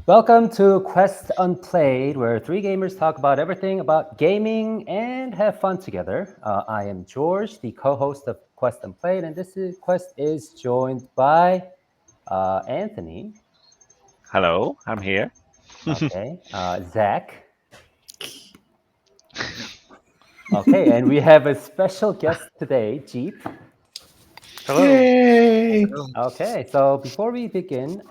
Welcome to Quest Unplayed, where three gamers talk about everything about gaming and have fun together. I am George, the co-host of Quest Unplayed, and Quest is joined by Anthony. Hello, I'm here. Okay, Zach. Okay, and we have a special guest today, Jeep. Hello. Yay! Okay, so before we begin,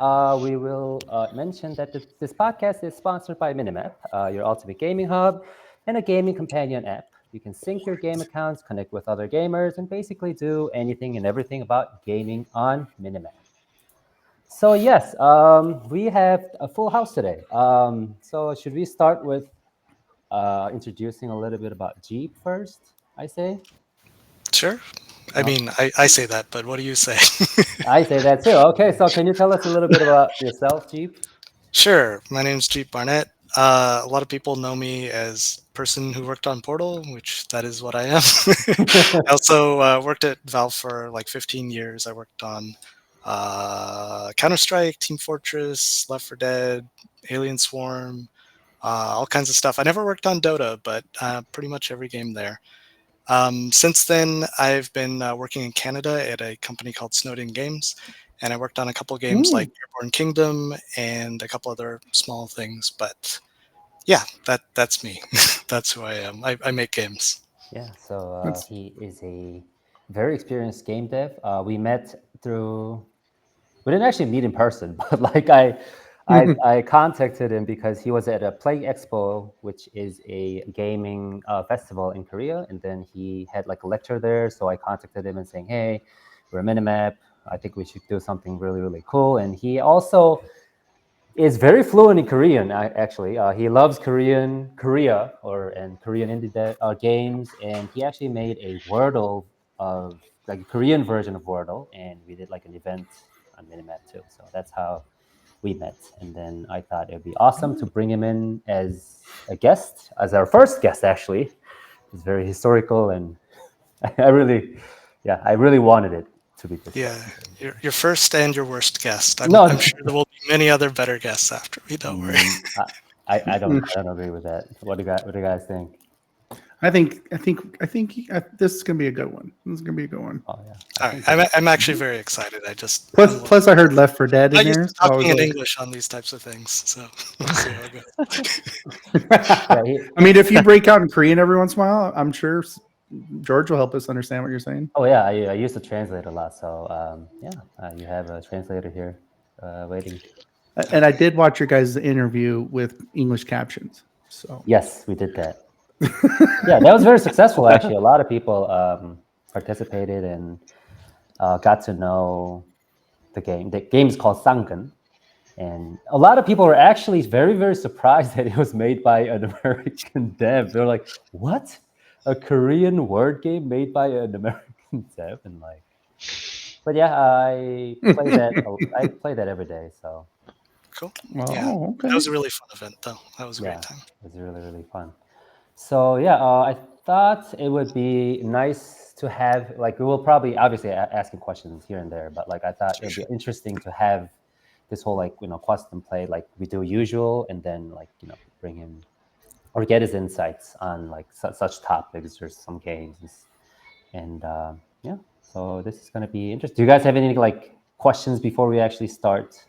we will mention that this podcast is sponsored by Minimap, your ultimate gaming hub, and a gaming companion app. You can sync your game accounts, connect with other gamers, and basically do anything and everything about gaming on Minimap. So yes, we have a full house today. So should we start with introducing a little bit about Jeep first, I say? Sure. I mean, I say that, but what do you say? I say that too. Okay, so can you tell us a little bit about yourself, Jeep? Sure. My name's Jeep Barnett. A lot of people know me as person who worked on Portal, which that is what I am. I also worked at Valve for like 15 years. I worked on Counter-Strike, Team Fortress, Left 4 Dead, Alien Swarm, all kinds of stuff. I never worked on Dota, but pretty much every game there. Since then, I've been working in Canada at a company called Snowden Games, and I worked on a couple of games like Airborne Kingdom and a couple other small things. But yeah, that's me. That's who I am. I make games. Yeah, so he is a very experienced game dev. We met through. We didn't actually meet in person, but like I contacted him because he was at a Play Expo, which is a gaming festival in Korea, and then he had like a lecture there. So I contacted him and saying, "Hey, we're a Minimap. I think we should do something really, really cool." And he also is very fluent in Korean. Actually, he loves Korea, and Korean indie games. And he actually made a Wordle of like a Korean version of Wordle, and we did like an event on Minimap too. So that's how we met. And then I thought it'd be awesome to bring him in as a guest, as our first guest. Actually, it's very historical, and I really wanted it to be this. Yeah, your first and your worst guest. No, I'm sure there will be many other better guests after me. Don't worry. I don't agree with that. What do you guys think? I think this is gonna be a good one. This is gonna be a good one. Oh yeah. All right, I'm actually very excited. Plus, I heard Left 4 Dead I in used there. to talking in English on these types of things, so we'll see how it goes. I mean, if you break out in Korean every once in a while, I'm sure George will help us understand what you're saying. Oh yeah, I used to translate a lot, so you have a translator here waiting. And I did watch your guys' interview with English captions. So yes, we did that. Yeah, that was very successful. Actually, a lot of people participated and got to know the game. The game is called Sangen, and a lot of people were actually very, very surprised that it was made by an American dev. They're like, "What? A Korean word game made by an American dev?" And like, but yeah, I play that every day. So Cool. Oh, Yeah, okay. that was a really fun event, though. That was a yeah, great time. it was really, really fun. So yeah, I thought it would be nice to have like we will probably obviously asking questions here and there, but like I thought it'd be interesting to have this whole like custom play like we do usual, and then like bring him or get his insights on like such topics or some games, and yeah. So this is gonna be interesting. Do you guys have any like questions before we actually start?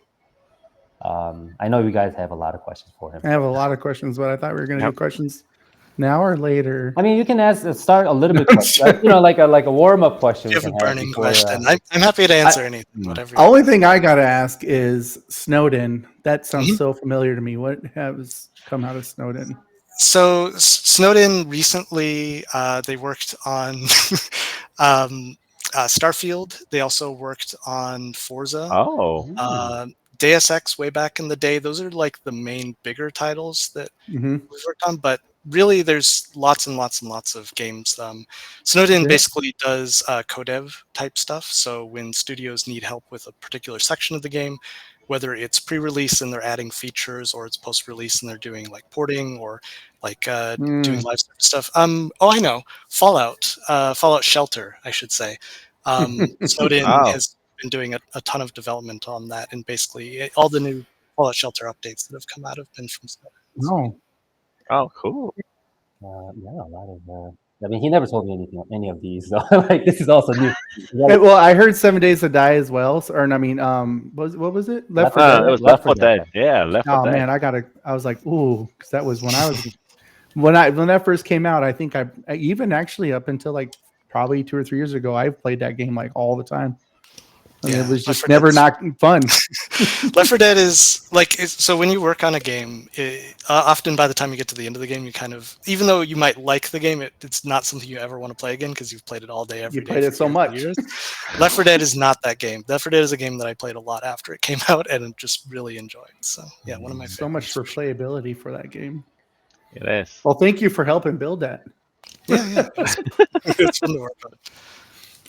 I know you guys have a lot of questions for him. I have a lot of questions, but I thought we were going to do questions now or later. I mean, you can start a little bit, like a warm up question. If you have we a can burning before, question, I'm happy to answer anything. Whatever. The only thing I got to ask is Snowden. That sounds so familiar to me. What has come out of Snowden? So Snowden recently, they worked on Starfield. They also worked on Forza. Oh, Deus Ex way back in the day. Those are like the main bigger titles that we've worked on, but really there's lots and lots and lots of games. Snowden basically does codev type stuff. So when studios need help with a particular section of the game, whether it's pre-release and they're adding features, or it's post-release and they're doing like porting or like doing live stuff. Oh, I know, Fallout Shelter, I should say. Snowden has been doing a ton of development on that, and basically all the new Fallout Shelter updates that have come out have been from Snowden. No. Oh, cool. Yeah, a lot of. I mean, he never told me any of these, so like this is also new. Well, I heard 7 Days to Die as well. So, or I mean, what was it? Left 4 Dead. It was Left Left 4 4 Dead. Dead. Yeah, Left 4 Oh Dead. man, I was like, ooh, because that was when I was when that first came out. I think I even actually up until like probably 2 or 3 years ago, I played that game like all the time. I mean, it was just never not fun. Left 4 Dead is like, so when you work on a game, often by the time you get to the end of the game, you kind of, even though you might like the game, it's not something you ever want to play again because you've played it all day, every day. You played it so much. Left 4 Dead is not that game. Left 4 Dead is a game that I played a lot after it came out and just really enjoyed. So yeah, one of my favorites. So much for playability for that game. It is. Well, thank you for helping build that. Yeah. It's fun to work on.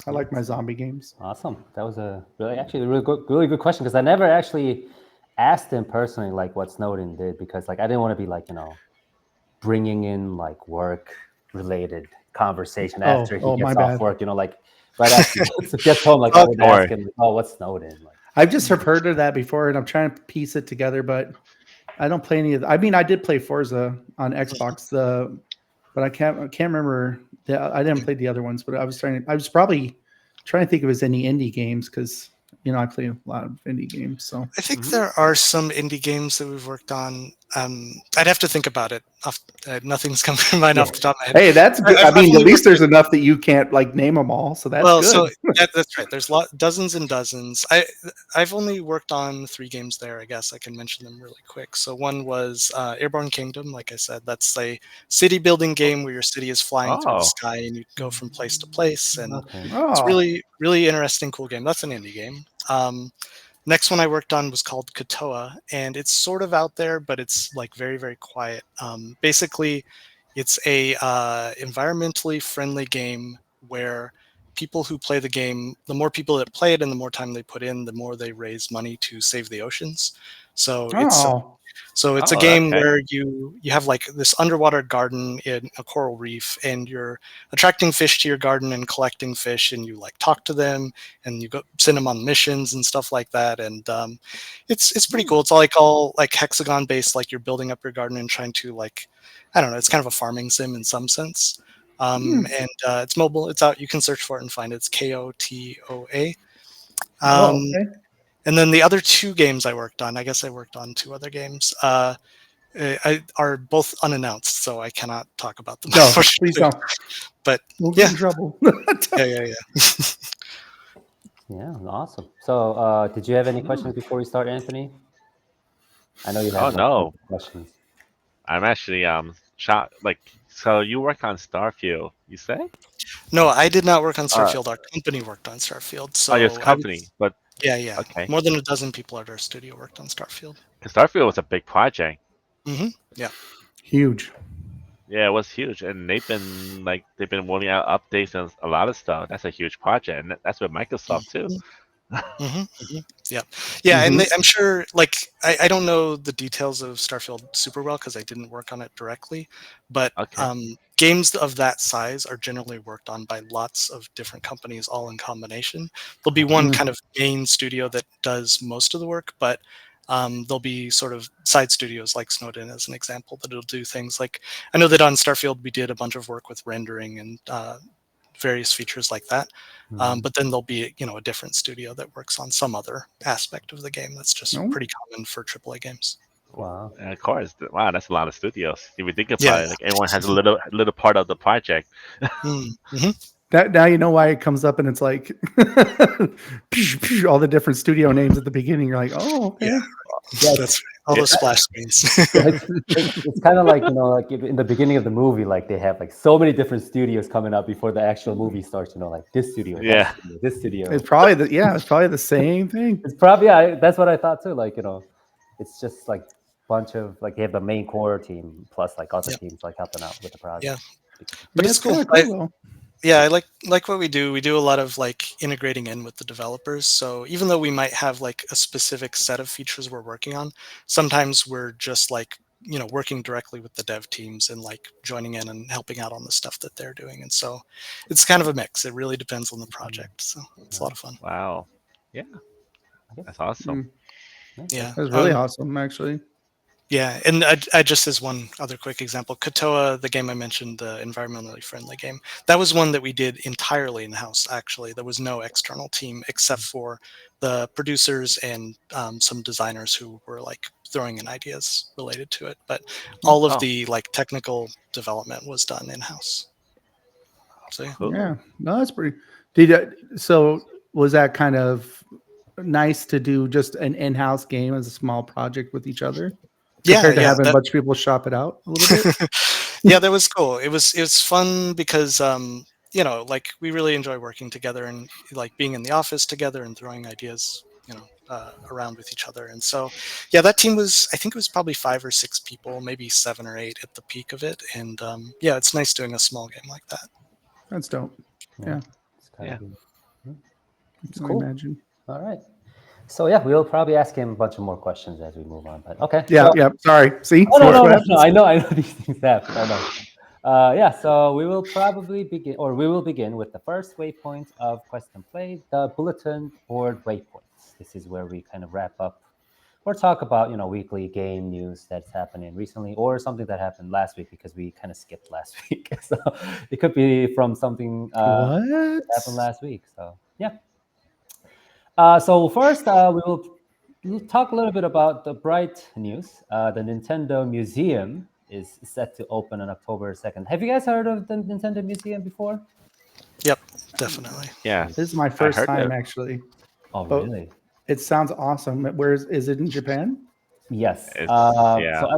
I like my zombie games. Awesome. That was a really good question because I never actually asked him personally like what Snowden did because like I didn't want to be like bringing in like work related conversation after he gets off work. Like right after he gets home, like I would ask him, "Oh, what's Snowden?" Like, I've just heard of that before, and I'm trying to piece it together, but I don't play any of. I mean, I did play Forza on Xbox, but I can't remember. I didn't play the other ones, but I was probably trying to think of as any indie games because I play a lot of indie games. So I think there are some indie games that we've worked on. I'd have to think about it. Nothing's coming to mind off the top of my head. Hey, that's good. I mean, at least there's enough that you can't like name them all. So that's good. So that's right. There's dozens and dozens. I've only worked on 3 games there. I guess I can mention them really quick. So one was Airborne Kingdom. Like I said, that's a city building game where your city is flying through the sky and you go from place to place. And it's really, really interesting, cool game. That's an indie game. Next one I worked on was called Kotoa, and it's sort of out there, but it's like very, very quiet. Basically, it's a environmentally friendly game where people who play the game, the more people that play it and the more time they put in, the more they raise money to save the oceans. So it's a game where you have like this underwater garden in a coral reef, and you're attracting fish to your garden and collecting fish, and you like talk to them and you go send them on missions and stuff like that. And it's pretty cool. It's all like hexagon based, like you're building up your garden and trying to like, I don't know, it's kind of a farming sim in some sense. And it's mobile. It's out. You can search for it and find it. It's Kotoa. And then the other 2 games I worked on, I guess I worked on 2 other games, are both unannounced, so I cannot talk about them. No, please don't. But we'll get in trouble. Yeah. Yeah, awesome. So, did you have any questions before we start, Anthony? I know you have questions. I'm actually shocked. Like, so you work on Starfield, you say? No, I did not work on Starfield. Our company worked on Starfield. So your company, but yeah. Okay. More than a dozen people at our studio worked on Starfield. Starfield was a big project. Yeah. Huge. Yeah, it was huge, and they've been rolling out updates and a lot of stuff. That's a huge project, and that's with Microsoft too. Yeah, and I'm sure, like, I don't know the details of Starfield super well because I didn't work on it directly, but games of that size are generally worked on by lots of different companies all in combination. There'll be one kind of main studio that does most of the work, but there'll be sort of side studios like Snowden as an example that'll do things like, I know that on Starfield we did a bunch of work with rendering and various features like that. But then there'll be a different studio that works on some other aspect of the game. That's just pretty common for AAA games. Wow. And of course, wow, that's a lot of studios. If you think about it, like everyone has a little part of the project. That now you know why it comes up and it's like all the different studio names at the beginning. You're like, oh, okay. Yeah, that's right. All those splash screens. It's kind of like like in the beginning of the movie, like they have like so many different studios coming up before the actual movie starts. Like this studio, this studio. It's probably the same thing. It's probably that's what I thought too. Like it's just like bunch of like they have the main core team plus like other teams like helping out with the project. Yeah, but it's cool. I like what we do. We do a lot of like integrating in with the developers. So even though we might have like a specific set of features we're working on, sometimes we're just like working directly with the dev teams and like joining in and helping out on the stuff that they're doing. And so it's kind of a mix. It really depends on the project. So it's a lot of fun. Wow. Yeah. That's awesome. Yeah, That's really awesome, actually. Yeah, and I just as one other quick example, Kotoa, the game I mentioned, the environmentally friendly game, that was one that we did entirely in-house, actually. There was no external team except for the producers and some designers who were like throwing in ideas related to it. But all of the like technical development was done in-house. So yeah. Cool. Yeah, no, that's pretty. So was that kind of nice to do just an in-house game as a small project with each other? Compared to having a bunch of people shop it out a little bit. Yeah, that was cool. It was fun because you know, like we really enjoy working together and like being in the office together and throwing ideas, you know, around with each other. And so, yeah, that team was, I think it was probably 5 or 6 people, maybe 7 or 8 at the peak of it. And yeah, it's nice doing a small game like that. That's dope. Yeah, It's kind of it's cool. Imagine. All right. So yeah, we'll probably ask him a bunch of more questions as we move on. But okay. Yeah, so, Sorry. See? Oh, no. I know these things happen. I know. Yeah. So we will probably begin, or we will begin with the first waypoint of Quest Unplayed, the Bulletin board waypoints. This is where we kind of wrap up or talk about weekly game news that's happening recently, or something that happened last week because we kind of skipped last week. So it could be from something that happened last week. So yeah. So first, we'll talk a little bit about the bright news. The Nintendo Museum is set to open on October 2nd. Have you guys heard of the Nintendo Museum before? Yep, definitely. Yeah. This is my first time, actually. Oh, really? It sounds awesome. Is it in Japan? Yes. Yeah. So I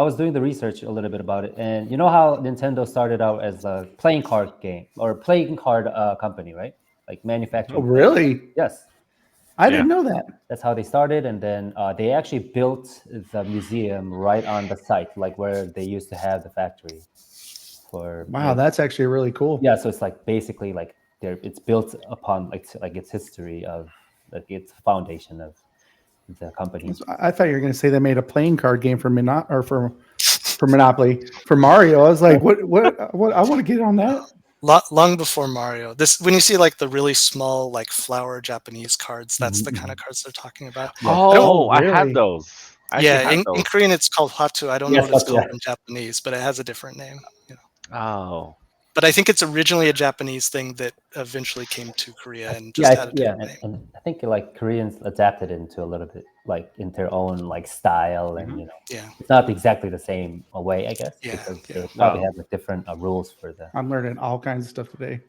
was doing the research a little bit about it, and you know how Nintendo started out as a playing card game or playing card company, right? Like manufacturing. Oh, really? Yes. I didn't know that. That's how they started, and then they actually built the museum right on the site, like where they used to have the factory. Wow, that's actually really cool. Yeah, so it's like basically like it's built upon like its history of like its foundation of the company. I thought you were going to say they made a playing card game for Monopoly for Mario. I was like, what? I want to get on that. Long before Mario. When you see like the really small like flower Japanese cards, that's the kind of cards they're talking about. Oh, I had those. In Korean it's called hatu. I don't know what it's called in Japanese, but it has a different name. Oh. But I think it's originally a Japanese thing that eventually came to Korea and just had a different name. And I think like Koreans adapted it into a little bit like in their own like style, and it's not exactly the same way, I guess, because they probably have like different rules for the. I'm learning all kinds of stuff today.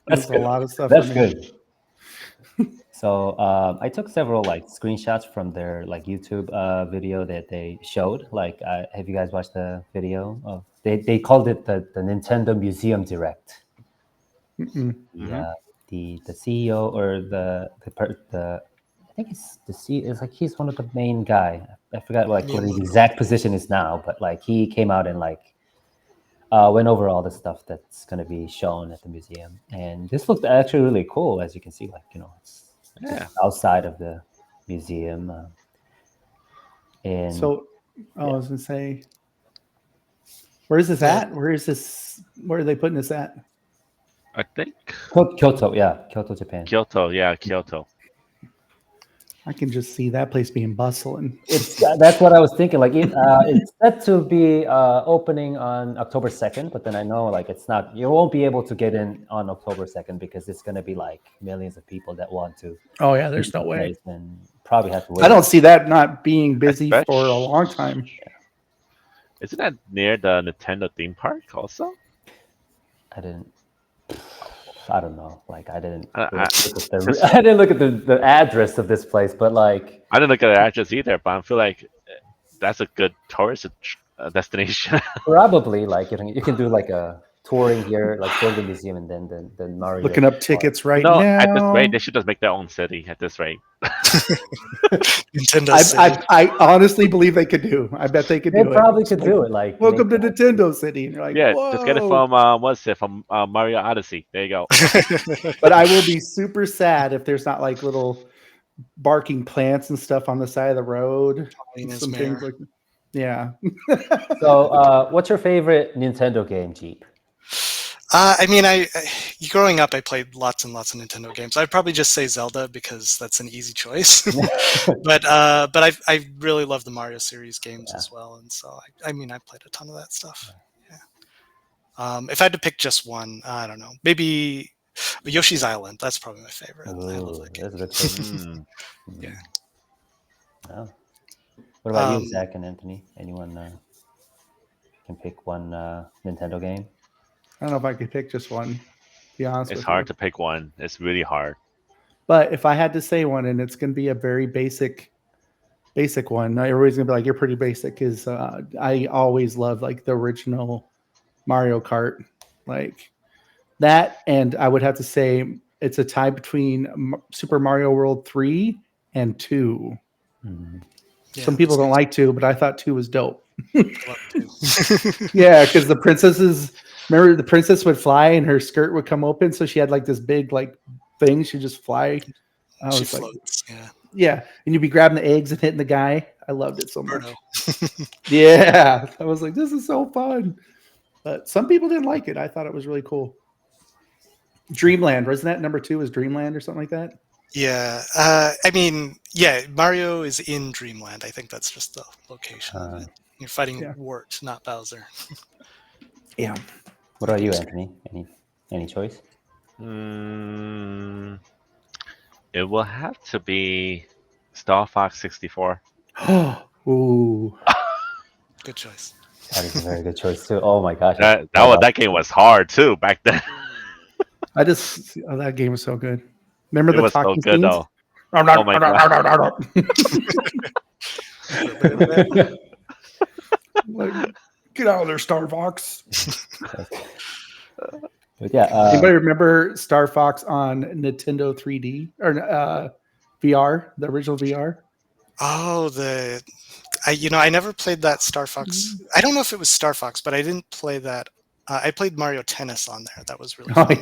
That's a lot of stuff. That's good. So I took several like screenshots from their like YouTube video that they showed. Like, have you guys watched the video of? They called it the Nintendo Museum Direct. Yeah, the CEO or the I think it's the CEO. It's like he's one of the main guy. I forgot like what his exact position is now, but like he came out and like went over all the stuff that's going to be shown at the museum, and this looked actually really cool. As you can see, like it's outside of the museum, and so I was going to say. Where is this at? Where are they putting this at? I think Kyoto, Kyoto, Japan. Kyoto. I can just see that place being bustling. That's what I was thinking. Like it's set to be opening on October 2nd, but then I know like it's not. You won't be able to get in on October 2nd because it's going to be like millions of people that want to. Oh yeah, there's no way. And probably have to wait. I don't see that not being busy for a long time. Yeah. Isn't that near the Nintendo theme park also? I don't know. Like I didn't look at the address of this place, but like I didn't look at the address either. But I feel like that's a good tourist destination. Probably like you can do like a touring here, like go to the museum, and then Mario. Looking up tickets now. At this rate, they should just make their own city. At this rate, Nintendo City. I honestly believe they could do. I bet they could do it. They probably could do it. Like welcome to Nintendo City, and you're like, whoa. Just get it from Mario Odyssey. There you go. But I will be super sad if there's not like little barking plants and stuff on the side of the road. Some things like, So, what's your favorite Nintendo game, Jeep? I mean, growing up, I played lots and lots of Nintendo games. I'd probably just say Zelda because that's an easy choice. but I really love the Mario series games as well, and so I mean, I played a ton of that stuff. Yeah. If I had to pick just one, I don't know, maybe Yoshi's Island. That's probably my favorite. I love that game. That's a good choice. Yeah. Oh. What about you, Zach and Anthony? Anyone can pick one Nintendo game? I don't know if I could pick just one. To be honest, It's hard to pick one. It's really hard. But if I had to say one, and it's going to be a very basic one, everybody's going to be like, "You're pretty basic." Is I always loved like the original Mario Kart, like that, and I would have to say it's a tie between Super Mario World 3 and 2. Mm-hmm. Yeah, some people don't like 2, but I thought 2 was dope. Yeah, because the princesses. Remember, the princess would fly and her skirt would come open, so she had like this big like thing. She'd just fly. she floats. Like, yeah, and you'd be grabbing the eggs and hitting the guy. I loved it so much. Birdo. Yeah, I was like, this is so fun. But some people didn't like it. I thought it was really cool. Dreamland, wasn't that number 2? Was Dreamland or something like that? Yeah, I mean, yeah, Mario is in Dreamland. I think that's just the location of it. You're fighting Wart, not Bowser. Yeah. What about you, Anthony? Any choice? It will have to be Star Fox 64. Ooh. Good choice. That is a very good choice too. Oh my gosh. That game was hard too back then. That game was so good. Remember the was so talking good scenes? though. Oh my god. Like, get out of there, Star Fox. But yeah. Anybody remember Star Fox on Nintendo 3D or VR, the original VR? Oh, I never played that Star Fox. I don't know if it was Star Fox, but I didn't play that. I played Mario Tennis on there. That was really fun.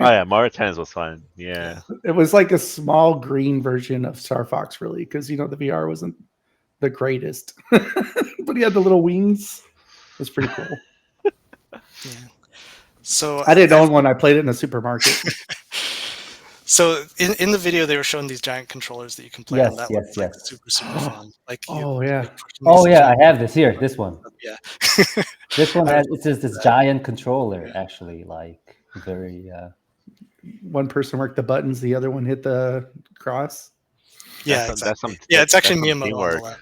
Oh yeah, Mario Tennis was fun. Yeah. It was like a small green version of Star Fox, really, because the VR wasn't the greatest, but he had the little wings. It was pretty cool. Yeah. So I didn't own one. I played it in a supermarket. So in the video, they were showing these giant controllers that you can play on. That was like super fun. Like I have this here. This one. Yeah. This one has this giant controller. Actually, like very. One person worked the buttons. The other one hit the cross. Yeah, exactly. It's actually Miyamoto on the left.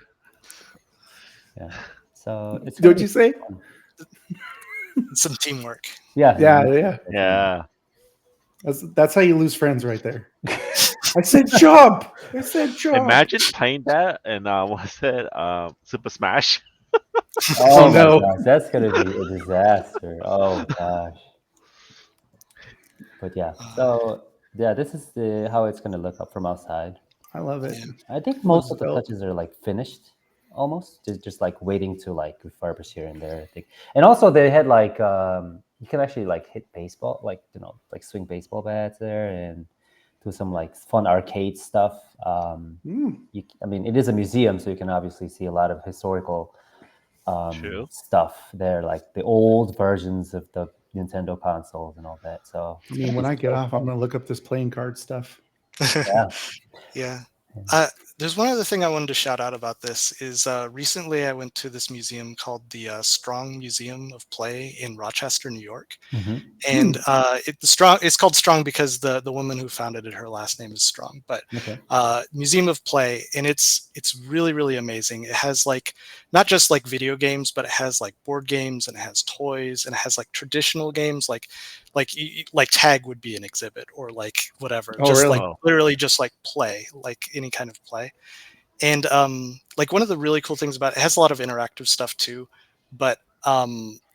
Yeah. So it's. What'd you say? Some teamwork. Yeah. That's how you lose friends right there. I said jump. Imagine playing that and what's it? Super Smash. Oh no, gosh, that's gonna be a disaster. Oh gosh. But yeah, so this is how it's gonna look up from outside. I love it. I think most of the touches are like finished, almost. Just like waiting to like refurbish here and there. I think, and also they had like you can actually like hit baseball, like like swing baseball bats there and do some like fun arcade stuff. I mean, it is a museum, so you can obviously see a lot of historical stuff there, like the old versions of the Nintendo consoles and all that. So I mean, when I get off, I'm gonna look up this playing card stuff. Yeah. There's one other thing I wanted to shout out about this is recently I went to this museum called the Strong Museum of Play in Rochester, New York. And it's called Strong because the woman who founded it, her last name is Strong. But Museum of Play, and it's really, really amazing. It has like not just like video games, but it has like board games and it has toys and it has like traditional games like tag would be an exhibit or like whatever. Like literally just like play, like any kind of play. And like one of the really cool things about it has a lot of interactive stuff too, but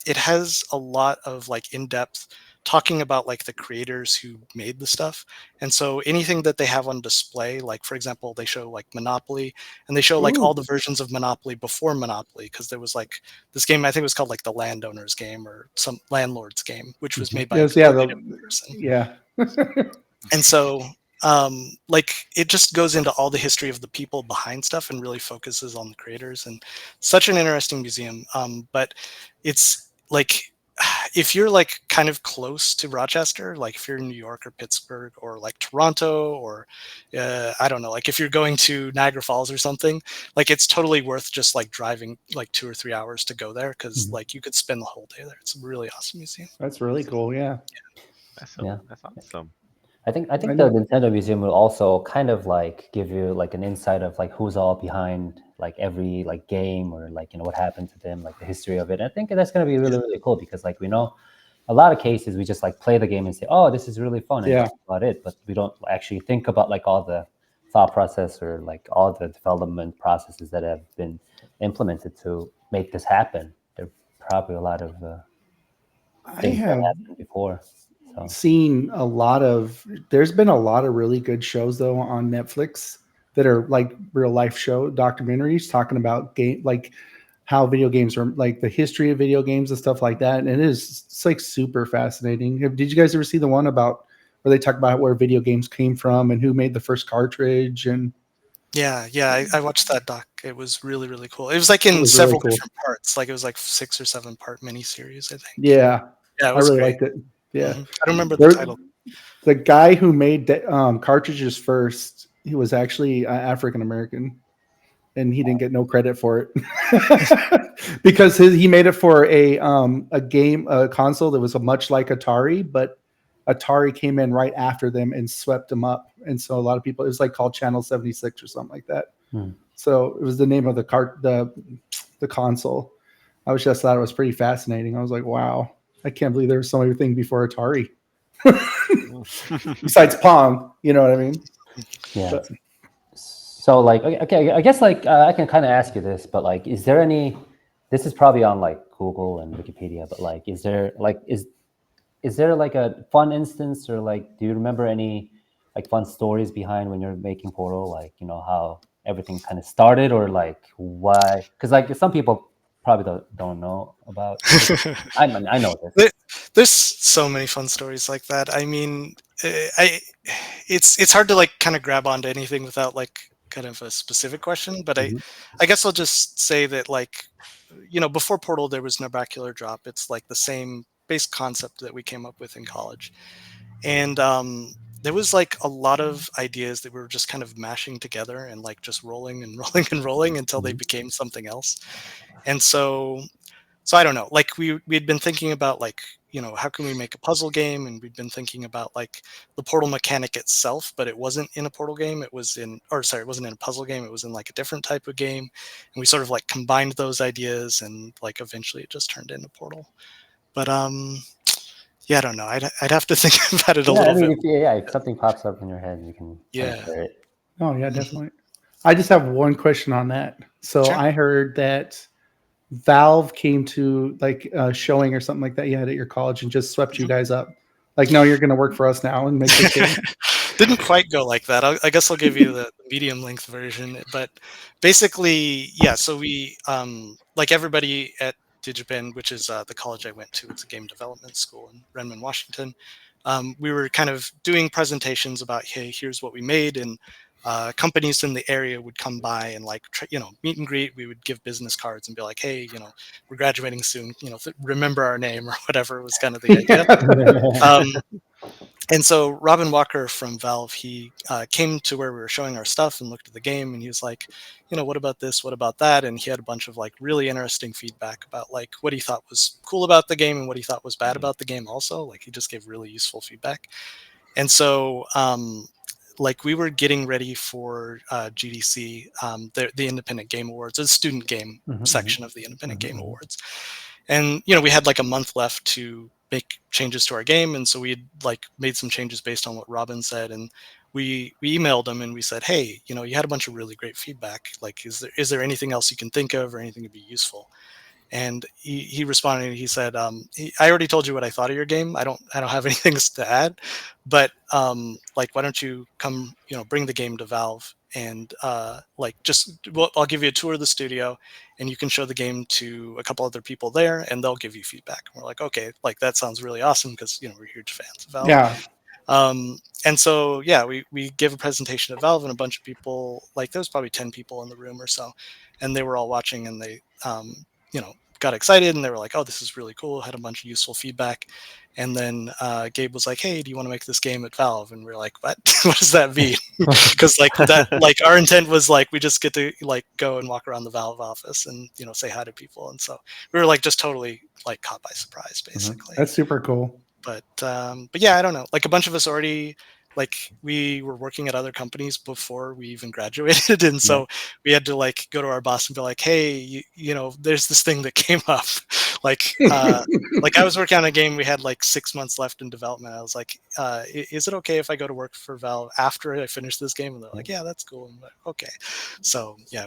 it has a lot of like in-depth talking about like the creators who made the stuff. And so anything that they have on display, like for example, they show like Monopoly and they show like all the versions of Monopoly before Monopoly, because there was like this game, I think it was called like the Landowners game or some Landlords game, which was made by a person. Yeah. And so like it just goes into all the history of the people behind stuff and really focuses on the creators, and such an interesting museum. But it's like if you're like kind of close to Rochester, like if you're in New York or Pittsburgh or like Toronto or I don't know, like if you're going to Niagara Falls or something, like it's totally worth just like driving like 2 or 3 hours to go there because like you could spend the whole day there. It's a really awesome museum. That's really cool. Yeah. That's Yeah. that's awesome. I think the know. Nintendo Museum will also kind of like give you like an insight of like who's all behind like every like game or like what happened to them, like the history of it. And I think that's going to be really, really cool because like we know a lot of cases we just like play the game and say, oh, this is really fun, and that's about it. But we don't actually think about like all the thought process or like all the development processes that have been implemented to make this happen. There are probably a lot of things that happened before. So. Seen a lot of, there's been a lot of really good shows though on Netflix that are like real life show documentaries talking about game, like how video games are, like the history of video games and stuff like that. And it's like super fascinating. Did you guys ever see the one about where they talk about where video games came from and who made the first cartridge? And yeah, I watched that doc. It was really, really cool. It was like in several different parts. Like it was like 6 or 7 part miniseries, I think. Yeah, it was I really great. liked it. Yeah, I don't remember the title. The guy who made cartridges first, he was actually African American, and he didn't get no credit for it because he made it for a console that was much like Atari, but Atari came in right after them and swept them up, and so a lot of people, it was like called Channel 76 or something like that. So it was the name of the console. I just thought it was pretty fascinating. I was like, wow, I can't believe there was so many things before Atari. Besides Pong, you know what I mean? Yeah. So like, okay, I guess like I can kind of ask you this, but like, is there any? This is probably on like Google and Wikipedia, but like, is there like a fun instance or like, do you remember any like fun stories behind when you're making Portal? Like, how everything kind of started or like why? Because like some people probably don't know about it. I know this. There's so many fun stories like that. I mean, it's hard to like kind of grab onto anything without like kind of a specific question. But I guess I'll just say that like, before Portal there was Nabacular Drop. It's like the same base concept that we came up with in college, and there was like a lot of ideas that we were just kind of mashing together and like just rolling and rolling and rolling until they became something else. And so I don't know, like we'd been thinking about like, how can we make a puzzle game? And we'd been thinking about like the Portal mechanic itself, but it wasn't in a Portal game. It wasn't in a puzzle game. It was in like a different type of game. And we sort of like combined those ideas and like eventually it just turned into Portal. But yeah, I don't know. I'd have to think about it a little bit. If something pops up in your head, you can share it. Oh yeah, definitely. I just have one question on that. So sure. I heard that Valve came to like a showing or something like that you had at your college and just swept you guys up. Like, no, you're going to work for us now and make this game. Didn't quite go like that. I guess I'll give you the medium length version. But basically, yeah. So we, like everybody at Digipen, which is the college I went to, it's a game development school in Redmond, Washington. We were kind of doing presentations about, hey, here's what we made, and companies in the area would come by and like meet and greet. We would give business cards and be like, hey, we're graduating soon, remember our name or whatever was kind of the idea. And so Robin Walker from Valve, he came to where we were showing our stuff and looked at the game, and he was like, what about this, what about that? And he had a bunch of like really interesting feedback about like what he thought was cool about the game and what he thought was bad about the game also. Like he just gave really useful feedback. And so like we were getting ready for GDC, the Independent Game Awards, the student game section of the Independent Game Awards. And, we had like a month left to make changes to our game. And so we had like made some changes based on what Robin said. And we emailed him and we said, hey, you had a bunch of really great feedback. Like, is there anything else you can think of or anything to be useful? And he responded and he said, I already told you what I thought of your game. I don't have anything to add, but like, why don't you come, bring the game to Valve and like I'll give you a tour of the studio and you can show the game to a couple other people there and they'll give you feedback. And we're like, okay, like that sounds really awesome because, we're huge fans of Valve. Yeah. And so, yeah, we gave a presentation at Valve and a bunch of people, like there was probably 10 people in the room or so, and they were all watching and they, got excited and they were like, "Oh, this is really cool." Had a bunch of useful feedback, and then Gabe was like, "Hey, do you want to make this game at Valve?" And we are like, "What? What does that mean?" Because our intent was like we just get to like go and walk around the Valve office and say hi to people, and so we were like just totally like caught by surprise, basically. That's super cool. But yeah, I don't know. Like a bunch of us already, like we were working at other companies before we even graduated, and so we had to like go to our boss and be like, "Hey, there's this thing that came up." like I was working on a game. We had like 6 months left in development. I was like, "Is it okay if I go to work for Valve after I finish this game?" And they're like, "Yeah, that's cool." I'm like, "Okay." So yeah,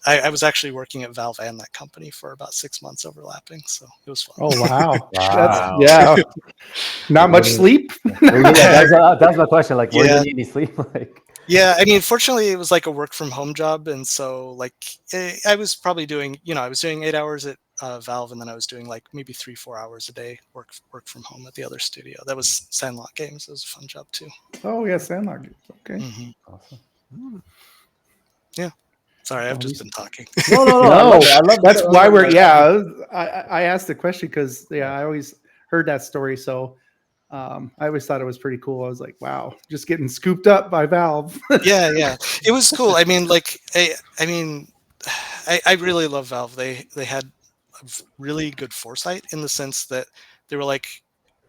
I was actually working at Valve and that company for about 6 months overlapping. So it was fun. Oh wow! Wow. Yeah. Not much sleep. That's my question. Like, where did you need sleep? Like, yeah, I mean, fortunately, it was like a work from home job, and so like I was probably doing, I was doing 8 hours at Valve, and then I was doing like maybe 3-4 hours a day work from home at the other studio. That was Sandlot Games. It was a fun job too. Oh yeah, Sandlot. Okay. awesome. Yeah. Sorry, I've just been talking. No. I love That's why we're. like, Yeah, I asked the question because I always heard that story. So I always thought it was pretty cool. I was like, wow, just getting scooped up by Valve. yeah, it was cool. I mean, like, I really love Valve. They had really good foresight in the sense that they were like,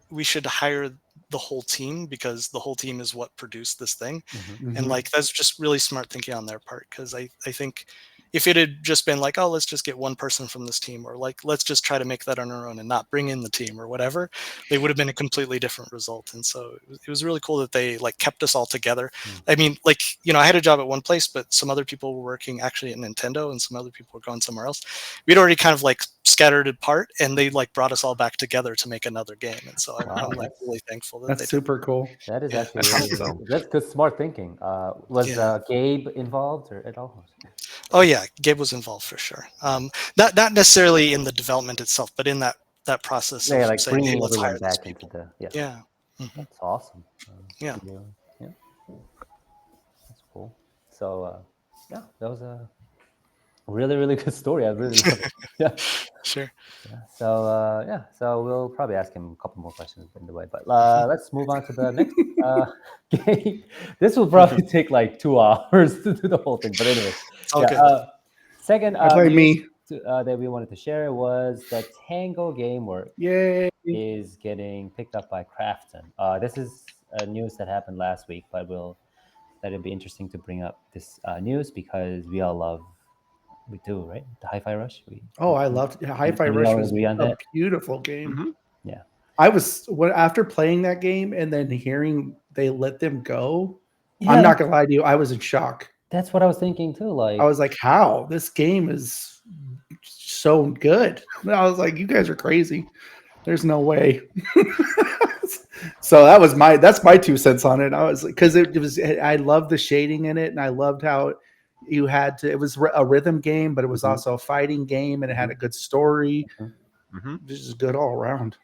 we should hire the whole team because the whole team is what produced this thing. And like that's just really smart thinking on their part, because I think if it had just been like, oh, let's just get one person from this team, or like let's just try to make that on our own and not bring in the team or whatever, they would have been a completely different result. And so it was really cool that they like kept us all together. I mean, like, I had a job at one place, but some other people were working actually at Nintendo and some other people were going somewhere else. We'd already kind of like scattered apart, and they like brought us all back together to make another game. And so I'm like really thankful that That's super cool. That is actually that's good, smart thinking. Was Gabe involved or at all? Oh yeah, Gabe was involved for sure. Not necessarily in the development itself, but in that process of like saying, bringing hey, let's hire everyone these back people. into the Yeah. That's awesome. Yeah. That's cool. So that was a really, really good story. I really love it. Yeah. Sure. Yeah. So we'll probably ask him a couple more questions in the way, but let's move on to the next game. This will probably take like 2 hours to do the whole thing, but anyway. It's all good. Second me. that we wanted to share was that Tango Gameworks is getting picked up by Krafton. This is news that happened last week, but that'd be interesting to bring up this news because we all love. We do, right? The Hi-Fi Rush. I loved Hi-Fi Rush. Was a beautiful game. Yeah, I was after playing that game and then hearing they let them go. Yeah. I'm not gonna lie to you, I was in shock. That's what I was thinking too. Like, I was like, "How? This game is so good." I was like, "You guys are crazy. There's no way." So that's my 2 cents on it. I was like, because it was, I loved the shading in it, and I loved how you had to. It was a rhythm game, but it was also a fighting game, and it had a good story. This is good all around.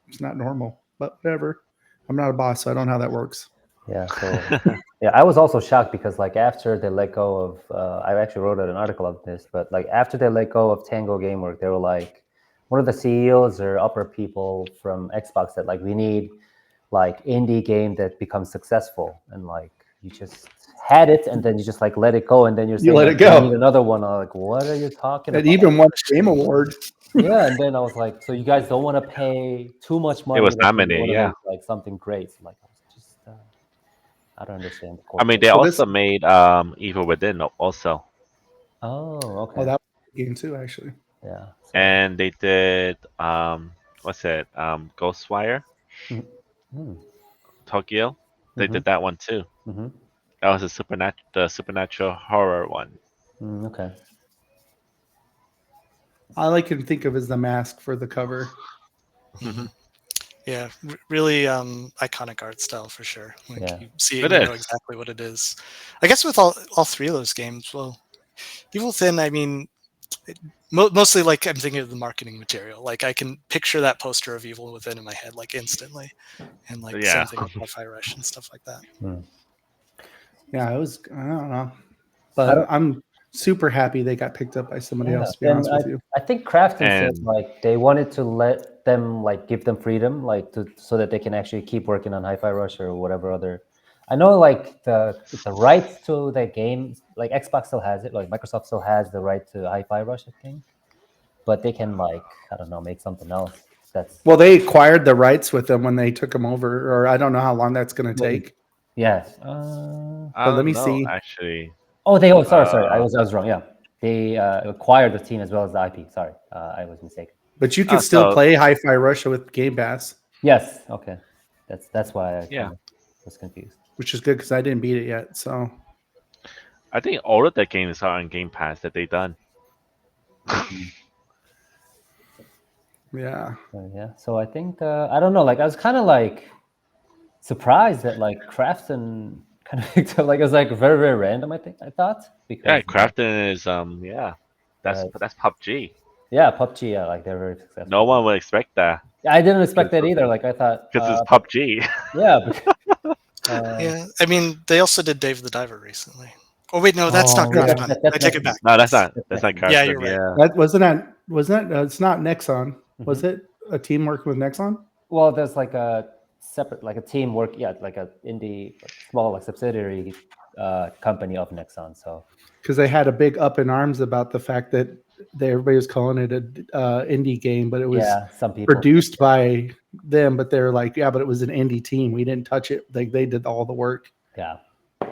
It's not normal, but whatever. I'm not a boss, so I don't know how that works. Yeah. So I was also shocked because like after they let go of, I actually wrote an article of this, but like after they let go of Tango Gameworks, they were like, one of the CEOs or upper people from Xbox that like we need like indie game that becomes successful, and like you just had it and then you just like let it go, and then you're saying let like, it go. You need another one. I'm like, what are you talking about? It even won a Game Award. Yeah, and then I was like, so you guys don't want to pay too much money? It was nominated, make, like something great. So, like, I was just, I don't understand. I mean, they also made Evil Within also. Oh, okay. Oh, that was a game too, actually. Yeah. So. And they did what's it? Ghostwire. Tokyo. They did that one too. That was the supernatural horror one. Okay. All I can think of is the mask for the cover. Yeah, really iconic art style for sure. Like you see it, you know exactly what it is. I guess with all 3 of those games, well, Evil Within, I mean, mostly like I'm thinking of the marketing material. Like I can picture that poster of Evil Within in my head like instantly, and like same thing with Hi-Fi Rush and stuff like that. Yeah, it was. I don't know, but super happy they got picked up by somebody else. To be and honest with you, I think Krafton said And- like they wanted to let them like give them freedom, like so that they can actually keep working on Hi-Fi Rush or whatever other. I know like the rights to the game, like Xbox still has it, like Microsoft still has the right to Hi-Fi Rush, I think, but they can like I don't know make something else. That's well, they acquired the rights with them when they took them over, or I don't know how long that's going to take. yes. I But let don't me know, see. actually. Oh, they. Oh, sorry. I was wrong. Yeah, they acquired the team as well as the IP. Sorry, I was mistaken. But you can still play Hi-Fi Rush with Game Pass. Yes. Okay. That's why I Yeah. kind of was confused. Which is good because I didn't beat it yet. So I think all of the games are on Game Pass that they done. yeah, So I think I don't know. Like I was kind of like surprised that like Krafton kind of picked up. Like it was like very very random. I thought because Yeah, Krafton is that's PUBG. yeah, PUBG. Yeah, like they're very successful. No one would expect that. I didn't expect that either. Like I thought because it's PUBG. Yeah. Yeah, I mean, they also did Dave the Diver recently. Oh wait, no, that's not yeah, Krafton. I take it back. No, that's not Krafton. Yeah, you're right. Yeah. that wasn't it's not Nexon. Was it a team working with Nexon? Well, there's like a separate, like a team work, like a indie, small, like subsidiary company of Nexon. So because they had a big up in arms about the fact that everybody was calling it a indie game, but it was some people produced by them. But they're like, yeah, but it was an indie team. We didn't touch it. Like they did all the work. Yeah.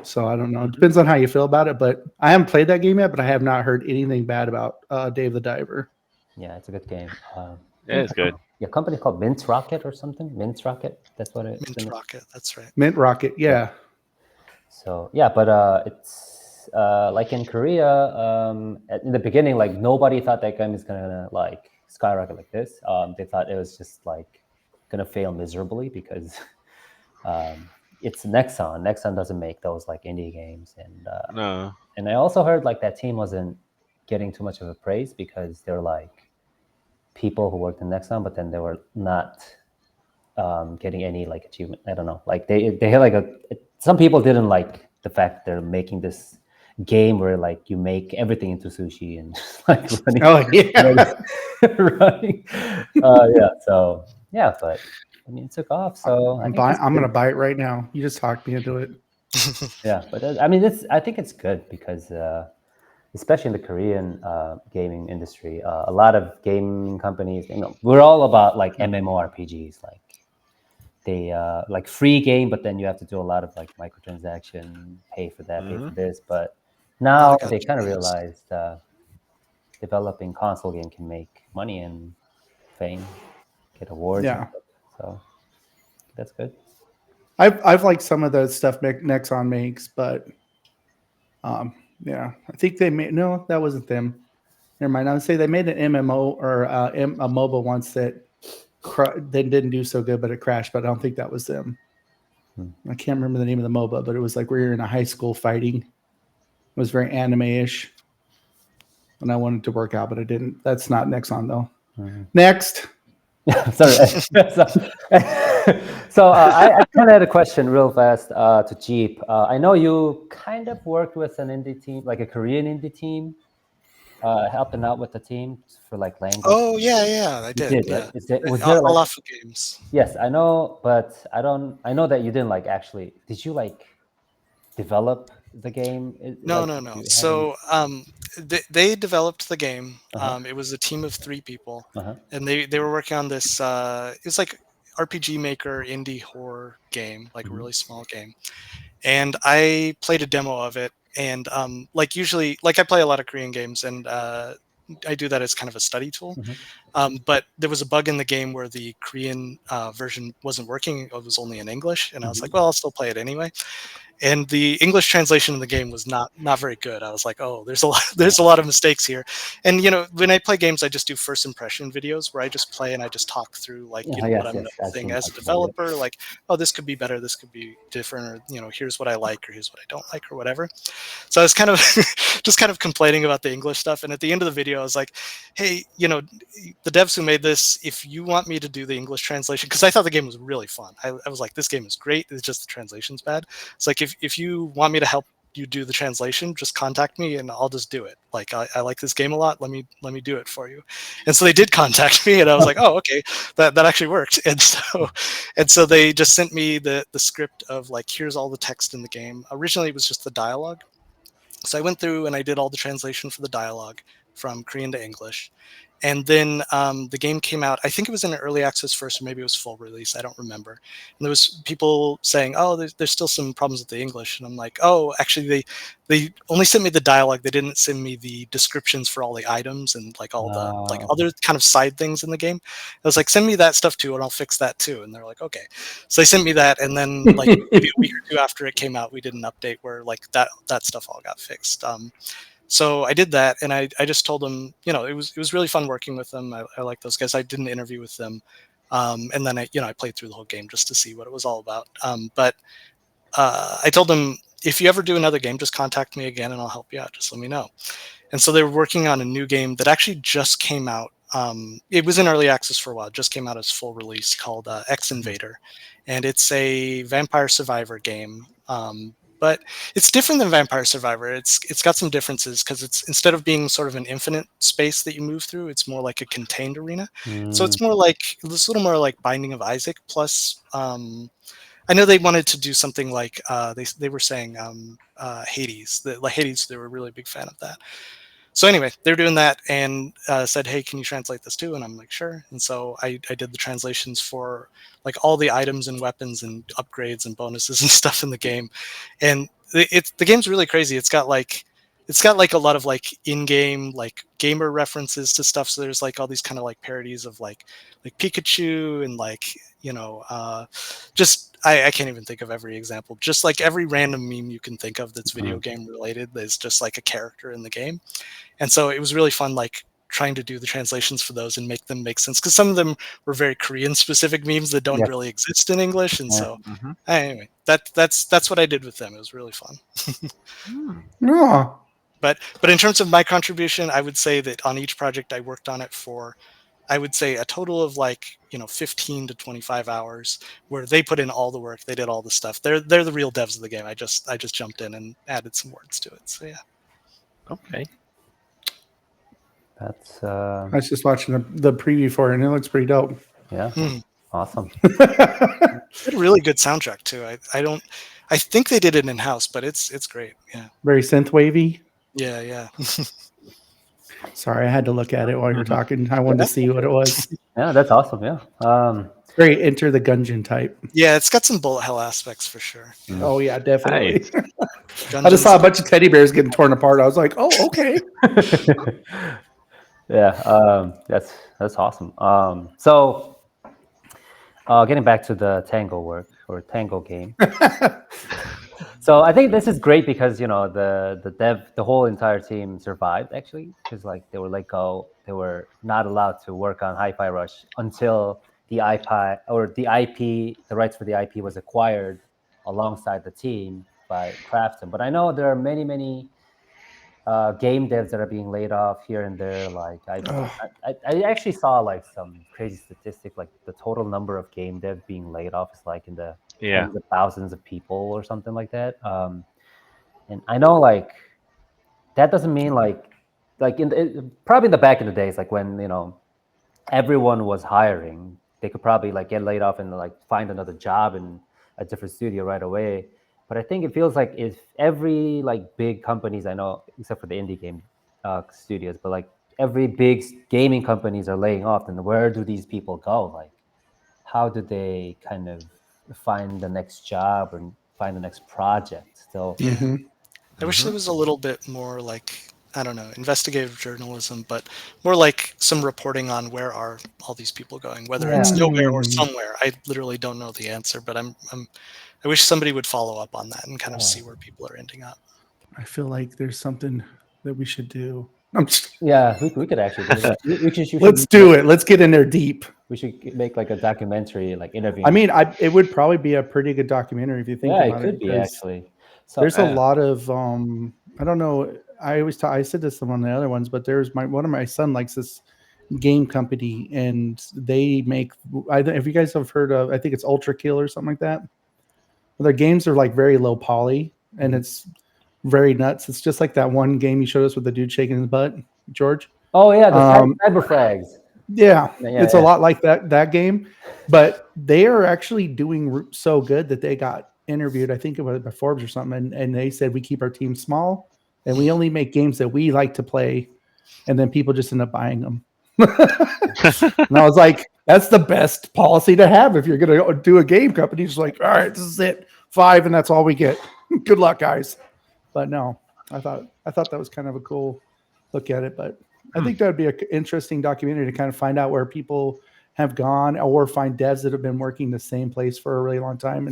So I don't know. It depends on how you feel about it. But I haven't played that game yet. But I have not heard anything bad about Dave the Diver. Yeah, it's a good game. Yeah, it's good. Yeah, company called Mint Rocket or something. Mint Rocket. That's what it is. Mint Rocket. That's right. Mint Rocket. Yeah. So yeah, but it's like in Korea. In the beginning, like nobody thought that game is gonna like skyrocket like this. They thought it was just like gonna fail miserably because it's Nexon. Nexon doesn't make those like indie games, and No. And I also heard like that team wasn't getting too much of a praise because they're like people who worked in Nexon, but then they were not getting any like achievement. I don't know. Like they had like some people didn't like the fact they're making this game where like you make everything into sushi and just like running. Oh yeah. running. Yeah. So yeah, but I mean, it took off. So I'm going to buy it right now. You just talked me into it. Yeah, but I mean, I think it's good because especially in the Korean gaming industry, a lot of gaming companies, we're all about like MMORPGs, like they like free game, but then you have to do a lot of like microtransaction, pay for that, pay for this. But now they kind of realized developing console game can make money and fame, get awards. Yeah. So that's good. I've liked some of the stuff Nexon makes, but yeah, I think they made that wasn't them. Never mind. I would say they made an MMO or a MOBA once that they didn't do so good, but it crashed. But I don't think that was them. I can't remember the name of the MOBA, but it was like we were in a high school fighting. It was very anime-ish, and I wanted to work out, but I didn't. That's not Nexon though. Next. Sorry. So I kind of had a question real fast to Jeep. I know you kind of worked with an indie team, like a Korean indie team, helping out with the team for like language. Oh yeah, I did. Yeah. Was there like Alpha Games? Yes, I know, but I know that you didn't like actually. Did you like develop the game? No. So they developed the game. It was a team of 3 people, and they were working on this. It's like RPG Maker indie horror game, like a really small game. And I played a demo of it, and like usually, like I play a lot of Korean games, and I do that as kind of a study tool. But there was a bug in the game where the Korean version wasn't working; it was only in English, and I was like, well, I'll still play it anyway. And the English translation of the game was not very good. I was like, oh, there's a lot of mistakes here. And when I play games, I just do first impression videos where I just play and I just talk through like what I'm noticing as a developer, like, oh, this could be better, this could be different, or here's what I like or here's what I don't like or whatever. So I was kind of just kind of complaining about the English stuff. And at the end of the video, I was like, hey, the devs who made this, if you want me to do the English translation, because I thought the game was really fun. I was like, this game is great. It's just the translation's bad. It's like if you want me to help you do the translation, just contact me and I'll just do it. Like I like this game a lot. Let me do it for you. And so they did contact me, and I was like, oh, okay, that actually worked. And so they just sent me the script of like, here's all the text in the game. Originally it was just the dialogue. So I went through and I did all the translation for the dialogue from Korean to English. And then the game came out. I think it was in early access first, or maybe it was full release. I don't remember. And there was people saying, "Oh, there's still some problems with the English." And I'm like, "Oh, actually, they only sent me the dialogue. They didn't send me the descriptions for all the items and like all the like other kind of side things in the game." I was like, "Send me that stuff too, and I'll fix that too." And they're like, "Okay." So they sent me that, and then like maybe a week or two after it came out, we did an update where like that stuff all got fixed. So I did that, and I just told them, you know, it was really fun working with them. I like those guys. I did an interview with them, and then I played through the whole game just to see what it was all about. But I told them, if you ever do another game, just contact me again, and I'll help you out. Just let me know. And so they were working on a new game that actually just came out. It was in early access for a while. It just came out as full release, called X Invader, and it's a Vampire Survivor game. But it's different than Vampire Survivor. It's got some differences because it's, instead of being sort of an infinite space that you move through, it's more like a contained arena. So it's more like, it's a little more like Binding of Isaac. Plus, I know they wanted to do something like they were saying Hades. Like Hades, they were a really big fan of that. So anyway, they're doing that and said, "Hey, can you translate this too?" And I'm like, "Sure." And so I did the translations for like all the items and weapons and upgrades and bonuses and stuff in the game. And the game's really crazy. It's got like a lot of like in-game like gamer references to stuff. So there's like all these kind of like parodies of like Pikachu and like, you know, just I can't even think of every example. Just like every random meme you can think of that's video game related, there's just like a character in the game. And so it was really fun, like trying to do the translations for those and make them make sense, because some of them were very Korean specific memes that don't really exist in English. And so anyway, that's what I did with them. It was really fun. No. But in terms of my contribution, I would say that on each project I worked on it for, I would say, a total of like, you know, 15 to 25 hours, where they put in all the work, they did all the stuff. They're the real devs of the game. I just jumped in and added some words to it. So yeah. Okay. That's I was just watching the preview for it, and it looks pretty dope. yeah, awesome. It's a really good soundtrack too. I think they did it in house, but it's great. Yeah. Very synth wavy. Yeah. Sorry, I had to look at it while you were talking. I wanted to see what it was. Yeah, that's awesome. Yeah. Very Enter the Gungeon type. Yeah, it's got some bullet hell aspects for sure. Oh yeah, definitely. Nice. I just saw a bunch of teddy bears getting torn apart. I was like, oh, okay. Yeah, that's awesome. So getting back to the Tango work or Tango game. So I think this is great because, you know, the whole entire team survived actually, because like they were let go. They were not allowed to work on Hi-Fi Rush until the rights for the IP was acquired alongside the team by Krafton. But I know there are many game devs that are being laid off here and there. Like I actually saw like some crazy statistic, like the total number of game devs being laid off is like in the tens of thousands of people or something like that. And I know like that doesn't mean like probably in the back in the days, like when, you know, everyone was hiring, they could probably like get laid off and like find another job in a different studio right away. But I think it feels like if every like big companies, I know except for the indie game studios, but like every big gaming companies are laying off, then where do these people go? Like, how do they kind of find the next job or find the next project? So I wish there was a little bit more like, I don't know, investigative journalism, but more like some reporting on where are all these people going, whether it's nowhere or somewhere. I literally don't know the answer, but I wish somebody would follow up on that and kind of see where people are ending up. I feel like there's something that we should do. Yeah, we could actually do that. Let's do it. Let's get in there deep. We should make like a documentary, like interview. I mean, it would probably be a pretty good documentary if you think about it. Yeah, it could be actually. So, there's a lot of I don't know. I said this on one of the other ones, but there's one of my son likes this game company, and they make. If you guys have heard of, I think it's Ultra Kill or something like that. But their games are like very low poly, and it's very nuts. It's just like that one game you showed us with the dude shaking his butt, George. Oh yeah, the cyber frags. Yeah, Yeah, it's a lot like that game, but they are actually doing so good that they got interviewed. I think it was by Forbes or something, and they said we keep our team small and we only make games that we like to play, and then people just end up buying them. And I was like, that's the best policy to have if you're going to do a game company. Just like, all right, this is it, 5, and that's all we get. Good luck, guys. But no, I thought that was kind of a cool look at it, but. I think that would be an interesting documentary to kind of find out where people have gone or find devs that have been working the same place for a really long time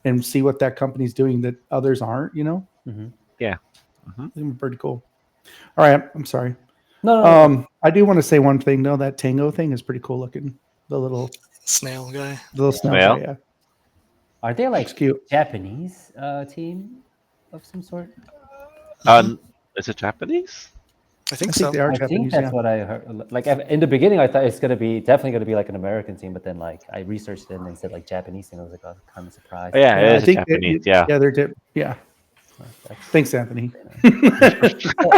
and see what that company's doing that others aren't, you know? Mm-hmm. Yeah. Mm-hmm. Pretty cool. All right. I'm sorry. No. I do want to say one thing though. That Tango thing is pretty cool looking. The little snail guy. The little snail guy, yeah. Are they like cute. Japanese team of some sort? Is it Japanese? I think so. They are I Japanese, think that's what I heard. Like in the beginning, I thought it's definitely gonna be like an American team, but then like I researched it and they said like Japanese team. I was like, oh, kind of surprised. Oh, yeah, it I is think Japanese. Yeah. they're yeah. Thanks, Anthony.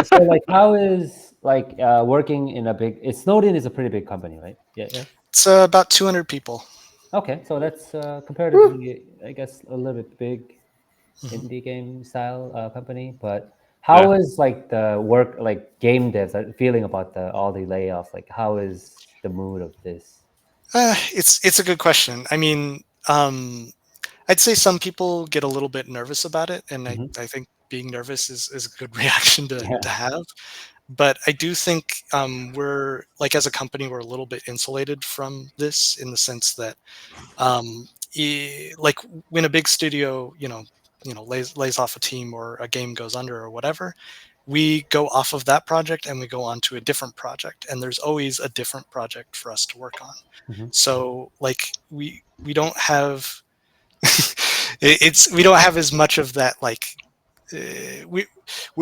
So like, how is like working in a big? Snowden is a pretty big company, right? Yeah. It's about 200 people. Okay, so that's comparatively, I guess, a little bit big indie game style company, but. How is like the work, like game devs feeling about all the layoffs? Like, how is the mood of this? It's a good question. I mean, I'd say some people get a little bit nervous about it, and I think being nervous is a good reaction to have. But I do think we're like as a company we're a little bit insulated from this in the sense that like when a big studio lays off a team or a game goes under or whatever, we go off of that project and we go on to a different project, and there's always a different project for us to work on. So like we don't have we don't have as much of that like we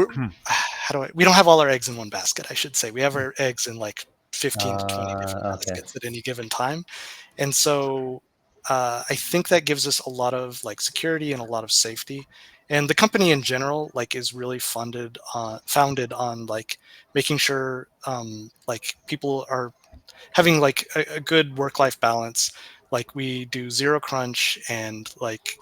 don't have all our eggs in one basket, I should say. We have our eggs in like 15 to 20 different baskets at any given time, and so I think that gives us a lot of like security and a lot of safety. And the company in general like is really founded on like making sure like people are having like a good work-life balance. Like we do zero crunch, and like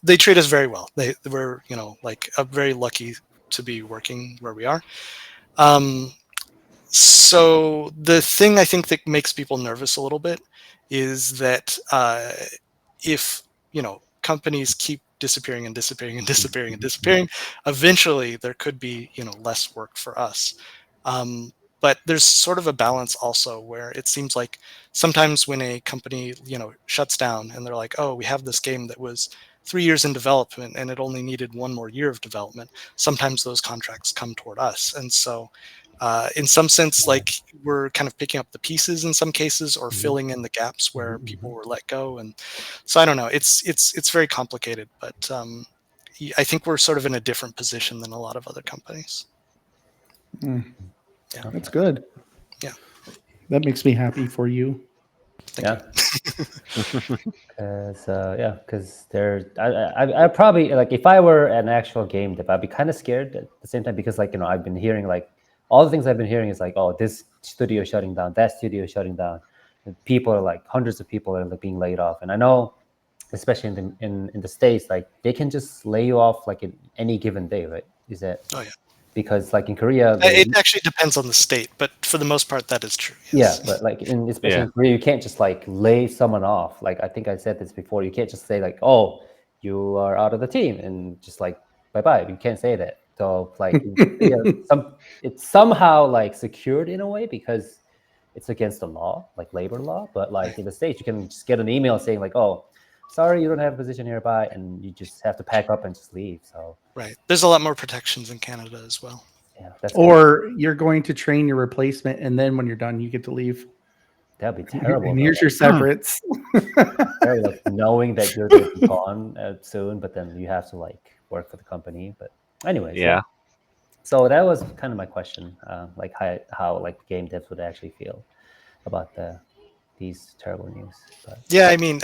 they treat us very well. We're like very lucky to be working where we are. So the thing I think that makes people nervous a little bit is that if companies keep disappearing and disappearing and disappearing and disappearing, eventually there could be less work for us. But there's sort of a balance also where it seems like sometimes when a company shuts down and they're like, oh, we have this game that was 3 years in development and it only needed 1 more year of development, sometimes those contracts come toward us. And so in some sense, like we're kind of picking up the pieces in some cases or filling in the gaps where people were let go. And so I don't know, it's very complicated, but I think we're sort of in a different position than a lot of other companies. Yeah, that's good. Yeah, that makes me happy for you. Thank you. Because I probably like if I were an actual game dev, I'd be kind of scared at the same time because like I've been hearing like all the things I've been hearing is like, oh, this studio is shutting down, that studio is shutting down, and people are like hundreds of people are like being laid off, and I know especially in the States like they can just lay you off like in any given day, right? Is that? Oh yeah. Because like in Korea, it actually depends on the state, but for the most part, that is true. Yes. Yeah, but like especially in Korea, you can't just like lay someone off. Like I think I said this before, you can't just say like, "Oh, you are out of the team," and just like bye bye. You can't say that. So like it's somehow like secured in a way because it's against the law, like labor law. But like in the States, you can just get an email saying like, "Oh, sorry, you don't have a position nearby," and you just have to pack up and just leave. So there's a lot more protections in Canada as well. Yeah, or you're going to train your replacement, and then when you're done, you get to leave. That'd be terrible. And here's your separates. Very like knowing that you're going to be gone soon, but then you have to like work for the company. But anyways, yeah. So that was kind of my question, like how like game devs would actually feel about these terrible news. But Yeah, I mean,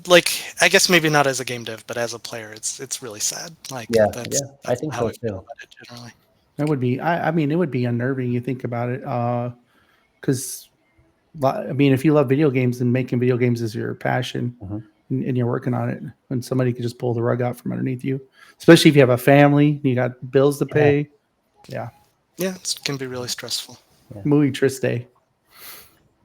like, I guess maybe not as a game dev, but as a player, it's really sad. Like, yeah, that's I think how so I feel too. about it generally. That would be. I mean, it would be unnerving. You think about it, because I mean, if you love video games and making video games is your passion, and you're working on it, and somebody could just pull the rug out from underneath you, especially if you have a family, you got bills to pay. Yeah, it can be really stressful. Muy triste.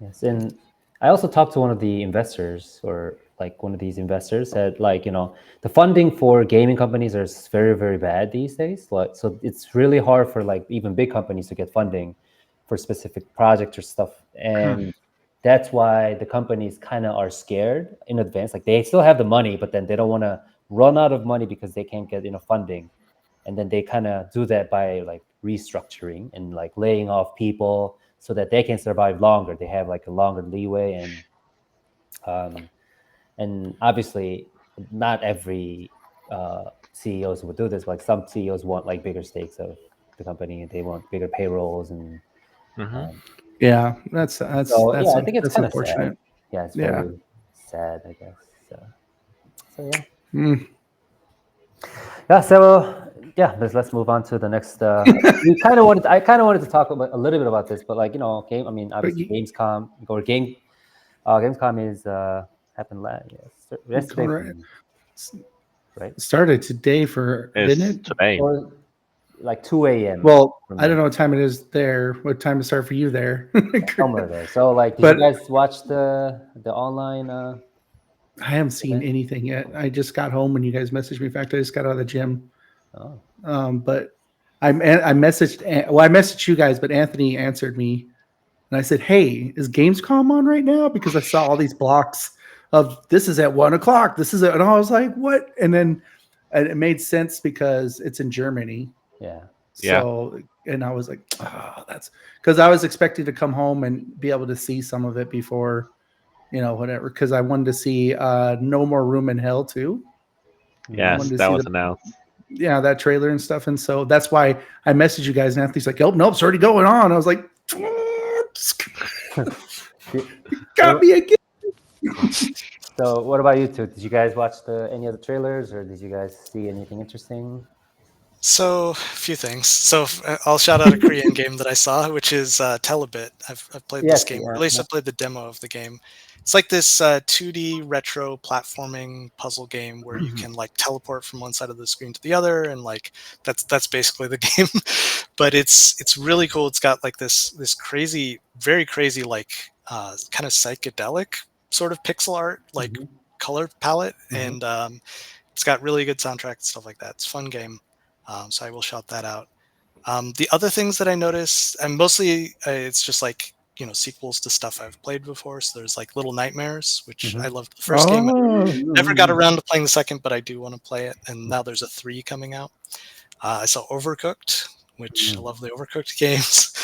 Yes, and I also talked to one of the investors, or like one of these investors said, like, the funding for gaming companies is very, very bad these days. Like, so it's really hard for like even big companies to get funding for specific projects or stuff, and that's why the companies kind of are scared in advance. Like they still have the money, but then they don't want to run out of money because they can't get enough funding, and then they kind of do that by like restructuring and like laying off people so that they can survive longer. They have like a longer leeway, and obviously not every CEOs would do this. Like some CEOs want like bigger stakes of the company, and they want bigger payrolls, and Yeah, that's so yeah, I think it's that's kind of unfortunate. sad. Yeah, it's very sad, I guess. So yeah. Yeah, so yeah, let's move on to the next. I kind of wanted to talk about a little bit about this, but like game. I mean, obviously, Gamescom or Gamescom is happened yesterday, Conrad, right? started today didn't it? Today. Or like 2 a.m. Well, I don't know what time it is there. What time to start for you there? Somewhere there. So like, did you guys watch the online? I haven't seen anything yet. I just got home when you guys messaged me. In fact, I just got out of the gym. Oh. But I messaged you guys, but Anthony answered me, and I said, "Hey, is Gamescom on right now?" Because I saw all these blocks of this is at 1:00. This is and I was like, "What?" And then it made sense because it's in Germany. Yeah. So, and I was like, "Oh, that's," because I was expecting to come home and be able to see some of it before. Whatever, because I wanted to see No More Room in Hell too. Yes, that was announced. Yeah, that trailer and stuff. And so that's why I messaged you guys. And Anthony's like, oh, nope, it's already going on. I was like, got me again. So what about you two? Did you guys watch any of the trailers, or did you guys see anything interesting? So, a few things. So, I'll shout out a Korean game that I saw, which is Telebit. I've played this game, or at least I played the demo of the game. It's like this 2D retro platforming puzzle game where you can like teleport from one side of the screen to the other, and like that's basically the game. But it's really cool. It's got like this crazy, very crazy, like kind of psychedelic sort of pixel art, like color palette, and it's got really good soundtrack and stuff like that. It's a fun game. So I will shout that out. The other things that I noticed, and mostly it's just like, sequels to stuff I've played before. So there's like Little Nightmares, which I loved the first game. I never got around to playing the second, but I do want to play it. And now there's a 3 coming out. I saw Overcooked, which I love the Overcooked games.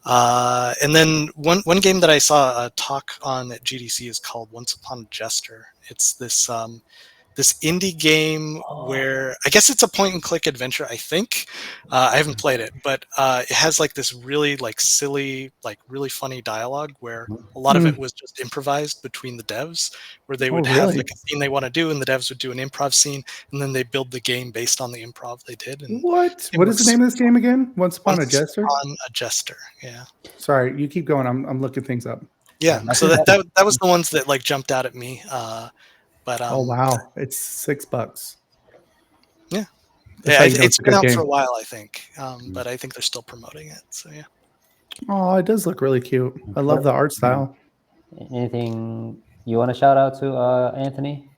And then one game that I saw a talk on at GDC is called Once Upon a Jester. It's this indie game where I guess it's a point and click adventure. I think I haven't played it, but it has like this really like silly, like really funny dialogue where a lot of it was just improvised between the devs, where they would have like a scene they want to do, and the devs would do an improv scene, and then they build the game based on the improv they did. And what is the name of this game again? Once Upon a Jester. On a Jester. Yeah. Sorry, you keep going. I'm looking things up. Yeah. So that was the ones that like jumped out at me. But oh wow, it's $6. Yeah, it's been out for a while, I think, but I think they're still promoting it. So yeah. Oh, it does look really cute. I love the art style. Anything you want to shout out to, Anthony?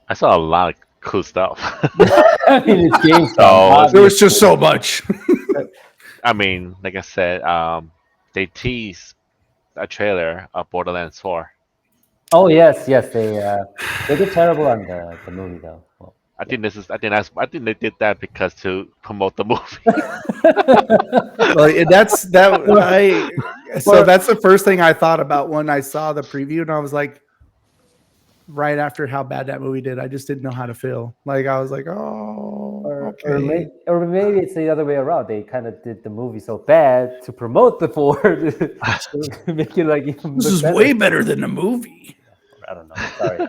I saw a lot of cool stuff. I mean, it's Gamescom. There was just so much. I mean, like I said, they teased a trailer of Borderlands 4. Oh yes, they did terrible on the movie though. Well, I think they did that because to promote the movie. Well, that's the first thing I thought about when I saw the preview, and I was like, right after how bad that movie did. I just didn't know how to feel. Like I was like, oh, okay. Or maybe it's the other way around. They kind of did the movie so bad to promote the 4 to make it like even This look is better. way better than the movie. I don't know. Sorry.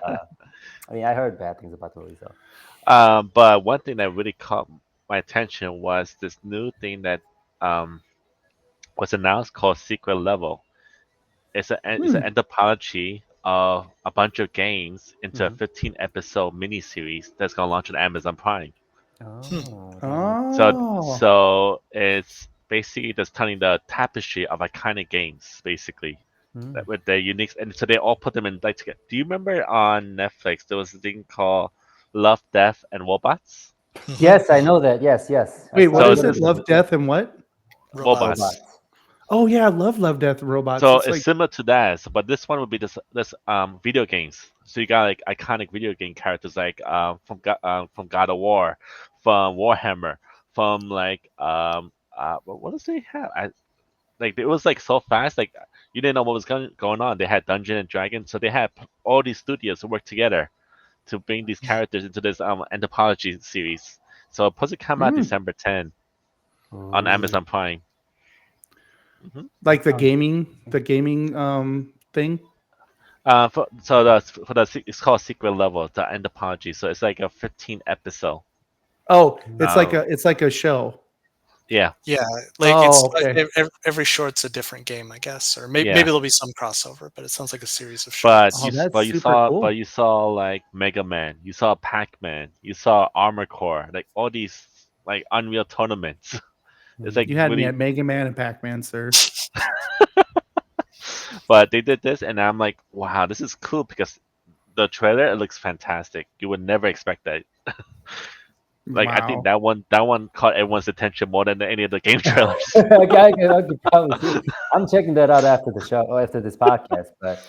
I mean, I heard bad things about the movie, so. But one thing that really caught my attention was this new thing that was announced called Secret Level. It's an anthology of a bunch of games into a 15-episode miniseries that's gonna launch on Amazon Prime. So it's basically just telling the tapestry of iconic games, basically, that with their unique. And so they all put them in like together. Do you remember on Netflix there was a thing called Love, Death, and Robots? Yes, I know that. Yes. Wait, what So is it? Love, Death, and what? Robots. Oh yeah, I love Death, and Robots. So it's like, similar to that, but this one would be this video games. So you got like iconic video game characters like from God of War, from Warhammer, from like what does they have? Like it was like so fast, like you didn't know what was going on. They had Dungeon and Dragons, so they had all these studios to work together to bring these characters into this anthology series. So it's supposed to come out December 10 on Amazon Prime. like the gaming thing. It's called Secret Level, the anthology. So it's like a 15 episode. Oh, it's like a show. Yeah. Yeah, like okay. every short's a different game, I guess, or maybe there'll be some crossover, but it sounds like a series of But shorts. you saw like Mega Man, you saw Pac-Man, you saw Armor Core, like all these like Unreal tournaments. It's like You had me at Mega Man and Pac-Man, sir. But they did this, and I'm like, wow, this is cool because the trailer it looks fantastic. You would never expect that. Like I think that one caught everyone's attention more than any of the game trailers. I could probably see. I'm checking that out after the show or after this podcast. But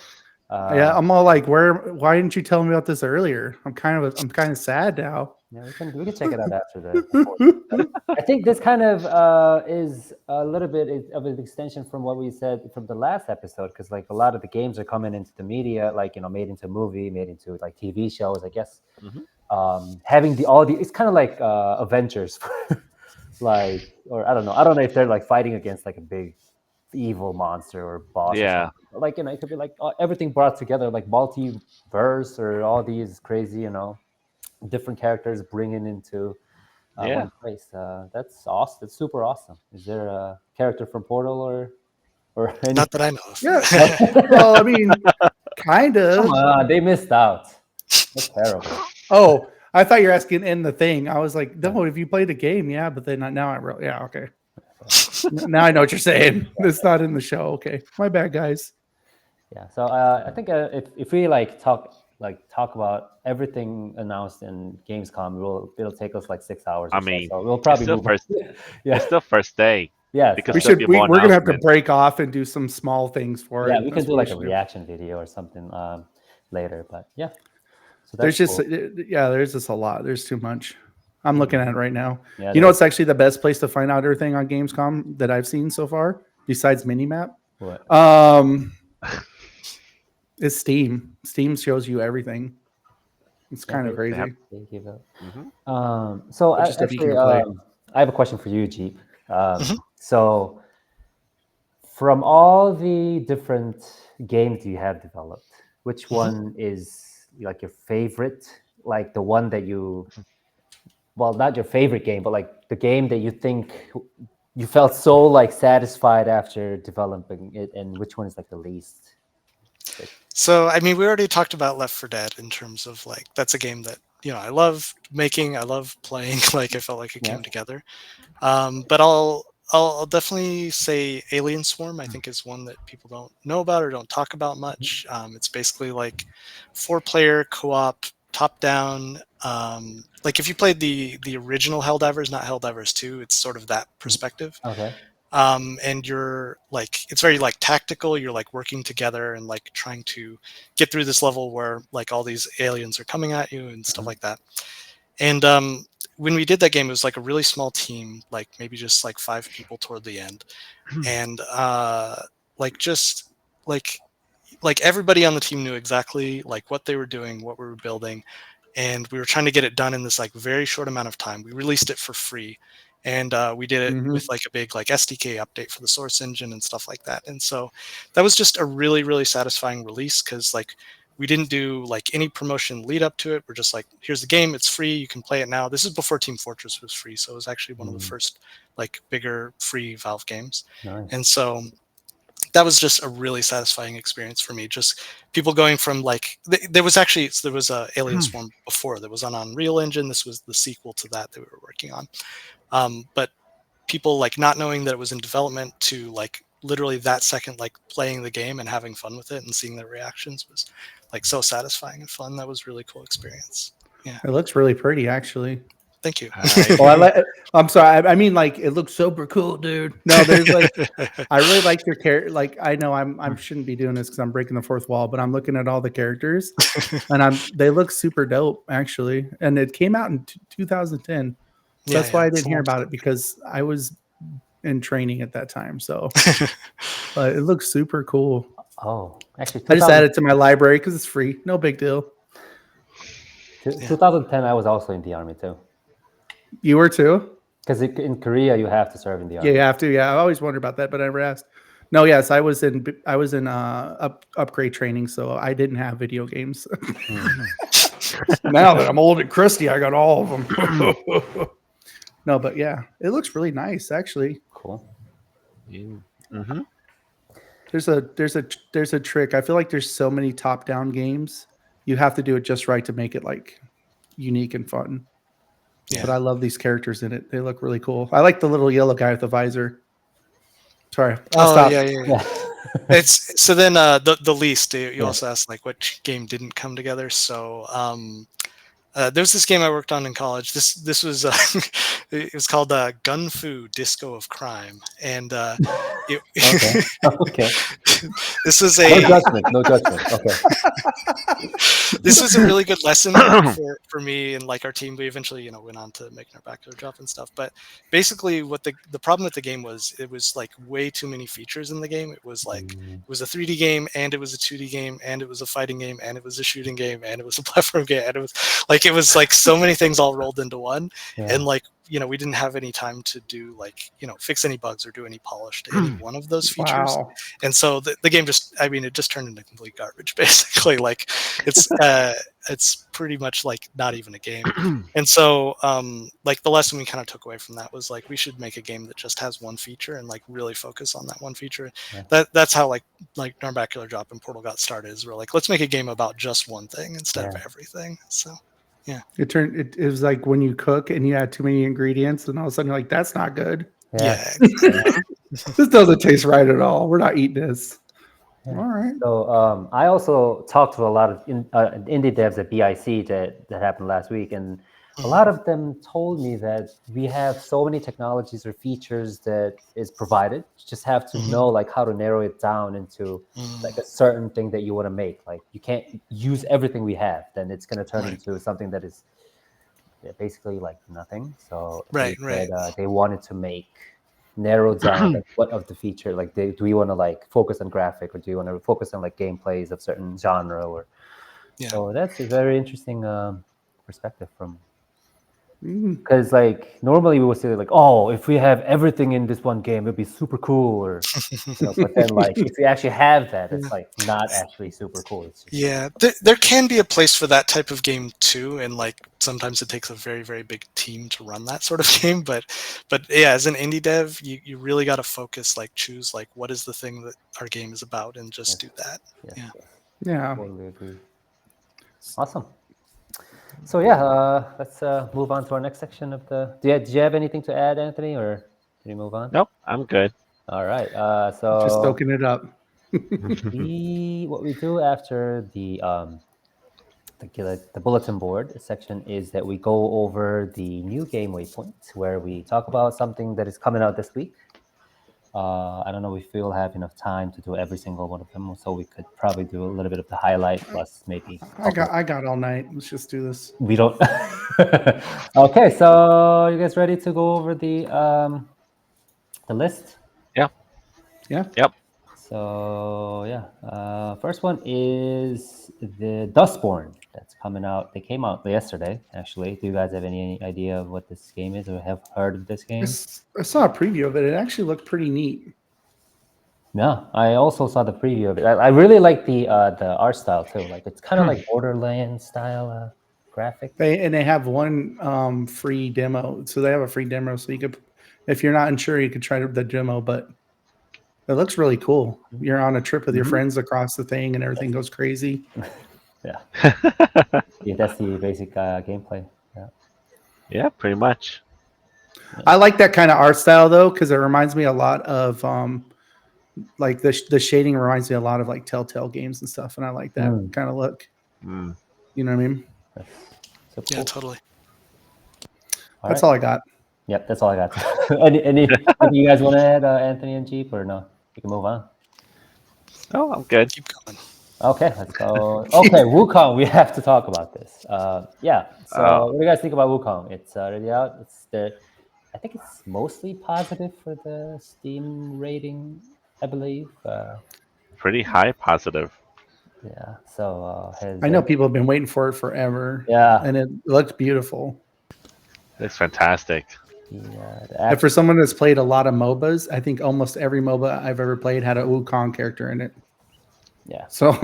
yeah, I'm all like, why didn't you tell me about this earlier? I'm kind of sad now. Yeah, we can check it out after the. I think this kind of is a little bit of an extension from what we said from the last episode, because like a lot of the games are coming into the media, like made into movie, made into like TV shows, I guess. Having it's kind of like Avengers, like, or I don't know if they're like fighting against like a big evil monster or boss. Yeah. Or like it could be like everything brought together, like multiverse or all these crazy, different characters bringing into one place. That's awesome. That's super awesome. Is there a character from Portal or any? Not that I know of. Yeah. Well, I mean, kind of. Come on, they missed out. That's terrible. Oh, I thought you were asking in the thing. I was like, no, if you play the game, yeah, but then now I wrote, yeah, okay. Now I know what you're saying. It's not in the show. Okay, my bad, guys. Yeah. So I think if we talk about everything announced in Gamescom, it'll take us like 6 hours. I mean, so we'll probably it's the first day. Yeah, because we're gonna have to break off and do some small things for it. Yeah, we can do like a reaction video or something later. But yeah, so there's just there's just a lot. There's too much. I'm looking at it right now. Yeah, it's actually the best place to find out everything on Gamescom that I've seen so far, besides Minimap. What? It's Steam. Steam shows you everything. It's kind of crazy. So I have a question for you, Jeep. So from all the different games you have developed, which one is like your favorite? Like the one that not your favorite game, but like the game that you think you felt so like satisfied after developing it, and which one is like the least? So, I mean, we already talked about Left 4 Dead in terms of like, that's a game that, I love making, I love playing, like I felt like it came together. But I'll definitely say Alien Swarm, I think is one that people don't know about or don't talk about much. It's basically like 4-player co-op, top-down. Like if you played the original Helldivers, not Helldivers 2, it's sort of that perspective. Okay. And you're like, it's very like tactical. You're like working together and like trying to get through this level where like all these aliens are coming at you and stuff like that. And when we did that game, it was like a really small team, like maybe just like 5 people toward the end. And like just like like everybody on the team knew exactly like what they were doing, what we were building, and we were trying to get it done in this like very short amount of time. We released it for free, and we did it with like a big like SDK update for the source engine and stuff like that. And so that was just a really satisfying release, because like we didn't do like any promotion lead up to it. We're just like, here's the game, it's free, you can play it now. This is before Team Fortress was free, so it was actually one of the first like bigger free Valve games. Nice. And so that was just a really satisfying experience for me. Just people going from like there was a Alien Swarm before that was on Unreal Engine. This was the sequel to that we were working on. But people like not knowing that it was in development to like literally that second like playing the game and having fun with it and seeing their reactions was like so satisfying and fun. That was a really cool experience. Yeah, it looks really pretty, actually. Thank you. I'm sorry. I mean, like, it looks super cool, dude. No, there's like, I really like your character. Like, I know I shouldn't be doing this because I'm breaking the fourth wall, but I'm looking at all the characters, and they look super dope, actually. And it came out in 2010. So that's why I didn't hear about it, because I was in training at that time. So, but it looks super cool. Oh, actually, I just added it to my library because it's free. No big deal. 2010, I was also in the army too. You were too? Because in Korea, you have to serve in the army. Yeah, you have to. Yeah, I always wondered about that, but I never asked. No, yes, I was in upgrade training, so I didn't have video games. Now that I'm old and crusty, I got all of them. No, but yeah, it looks really nice, actually. Cool. Mm-hmm. There's a trick. I feel like there's so many top-down games. You have to do it just right to make it like unique and fun. Yeah. But I love these characters in it. They look really cool. I like the little yellow guy with the visor. Sorry. I'll stop. Yeah. It's so then the least you also asked like what game didn't come together. So there's this game I worked on in college. This was it was called Gun Fu Disco of Crime, and okay. This was no judgment. Okay. This was a really good lesson for me and like our team. We eventually went on to making our bachelor job and stuff. But basically, what the problem with the game was, it was like way too many features in the game. It was like it was a 3D game, and it was a 2D game, and it was a fighting game, and it was a shooting game, and it was a platform game, and it was like so many things all rolled into one. And like we didn't have any time to do like fix any bugs or do any polish to any one of those features. Wow. And so the game it just turned into complete garbage, basically. Like it's pretty much like not even a game. And so like the lesson we kind of took away from that was like we should make a game that just has one feature and like really focus on that one feature. That's how like Narbacular Drop and Portal got started, is we're like, let's make a game about just one thing instead of everything. So yeah, it was like when you cook and you add too many ingredients, and all of a sudden you're like, that's not good. This doesn't taste right at all. We're not eating this. All right. So I also talked to a lot of indie devs at BIC that happened last week, and a lot of them told me that we have so many technologies or features that is provided. You just have to know like how to narrow it down into like a certain thing that you want to make. Like you can't use everything we have, then it's going to turn into something that is basically like nothing. So they wanted to narrow down like what of the feature, like do we want to like focus on graphic, or do you want to focus on like gameplays of certain genre, or so that's a very interesting perspective from. Because like normally we would say like, oh, if we have everything in this one game, it'd be super cool, or but then like if you actually have that, it's like not actually super cool. It's just there can be a place for that type of game too, and like sometimes it takes a very, very big team to run that sort of game. But yeah, as an indie dev, you really got to focus, like choose like what is the thing that our game is about, and just do that. Yeah. Totally agree. Awesome. So yeah, let's move on to our next section of the. Did you have anything to add, Anthony, or can we move on? Nope, I'm good. All right. So just stoking it up. What we do after the bulletin board section is that we go over the new Game Waypoint, where we talk about something that is coming out this week. I don't know if we'll have enough time to do every single one of them, so we could probably do a little bit of the highlight plus maybe. I got all night. Let's just do this. We don't. Okay, so you guys ready to go over the list? Yeah. Yep. So yeah, first one is the Dustborn that's coming out. They came out yesterday, actually. Do you guys have any idea of what this game is, or have heard of this game? I saw a preview of it. It actually looked pretty neat. Yeah, I also saw the preview of it. I really like the art style too. Like it's kind of like Borderlands style graphic. They have one free demo, so they have a free demo. So you could, if you're not unsure, you could try the demo. But it looks really cool. You're on a trip with your friends across the thing, and everything goes crazy. Yeah, yeah, that's the basic gameplay. Yeah. Yeah, pretty much. I like that kind of art style though, because it reminds me a lot of like the shading reminds me a lot of like Telltale games and stuff, and I like that kind of look. Mm. You know what I mean? So cool. Yeah, totally. That's all I got. Yep, that's all I got. Anything you guys want to add, Anthony and Jeep, or no? We can move on. Oh, I'm good. Keep going. Okay, let's go. Okay, Wukong, we have to talk about this. Yeah, so what do you guys think about Wukong? It's already out. I think it's mostly positive for the Steam rating, I believe. Pretty high positive. Yeah, so I know people have been waiting for it forever. Yeah, and it looks beautiful. It's fantastic. Yeah, And for someone that's played a lot of MOBAs, I think almost every MOBA I've ever played had a Wukong character in it. Yeah. So,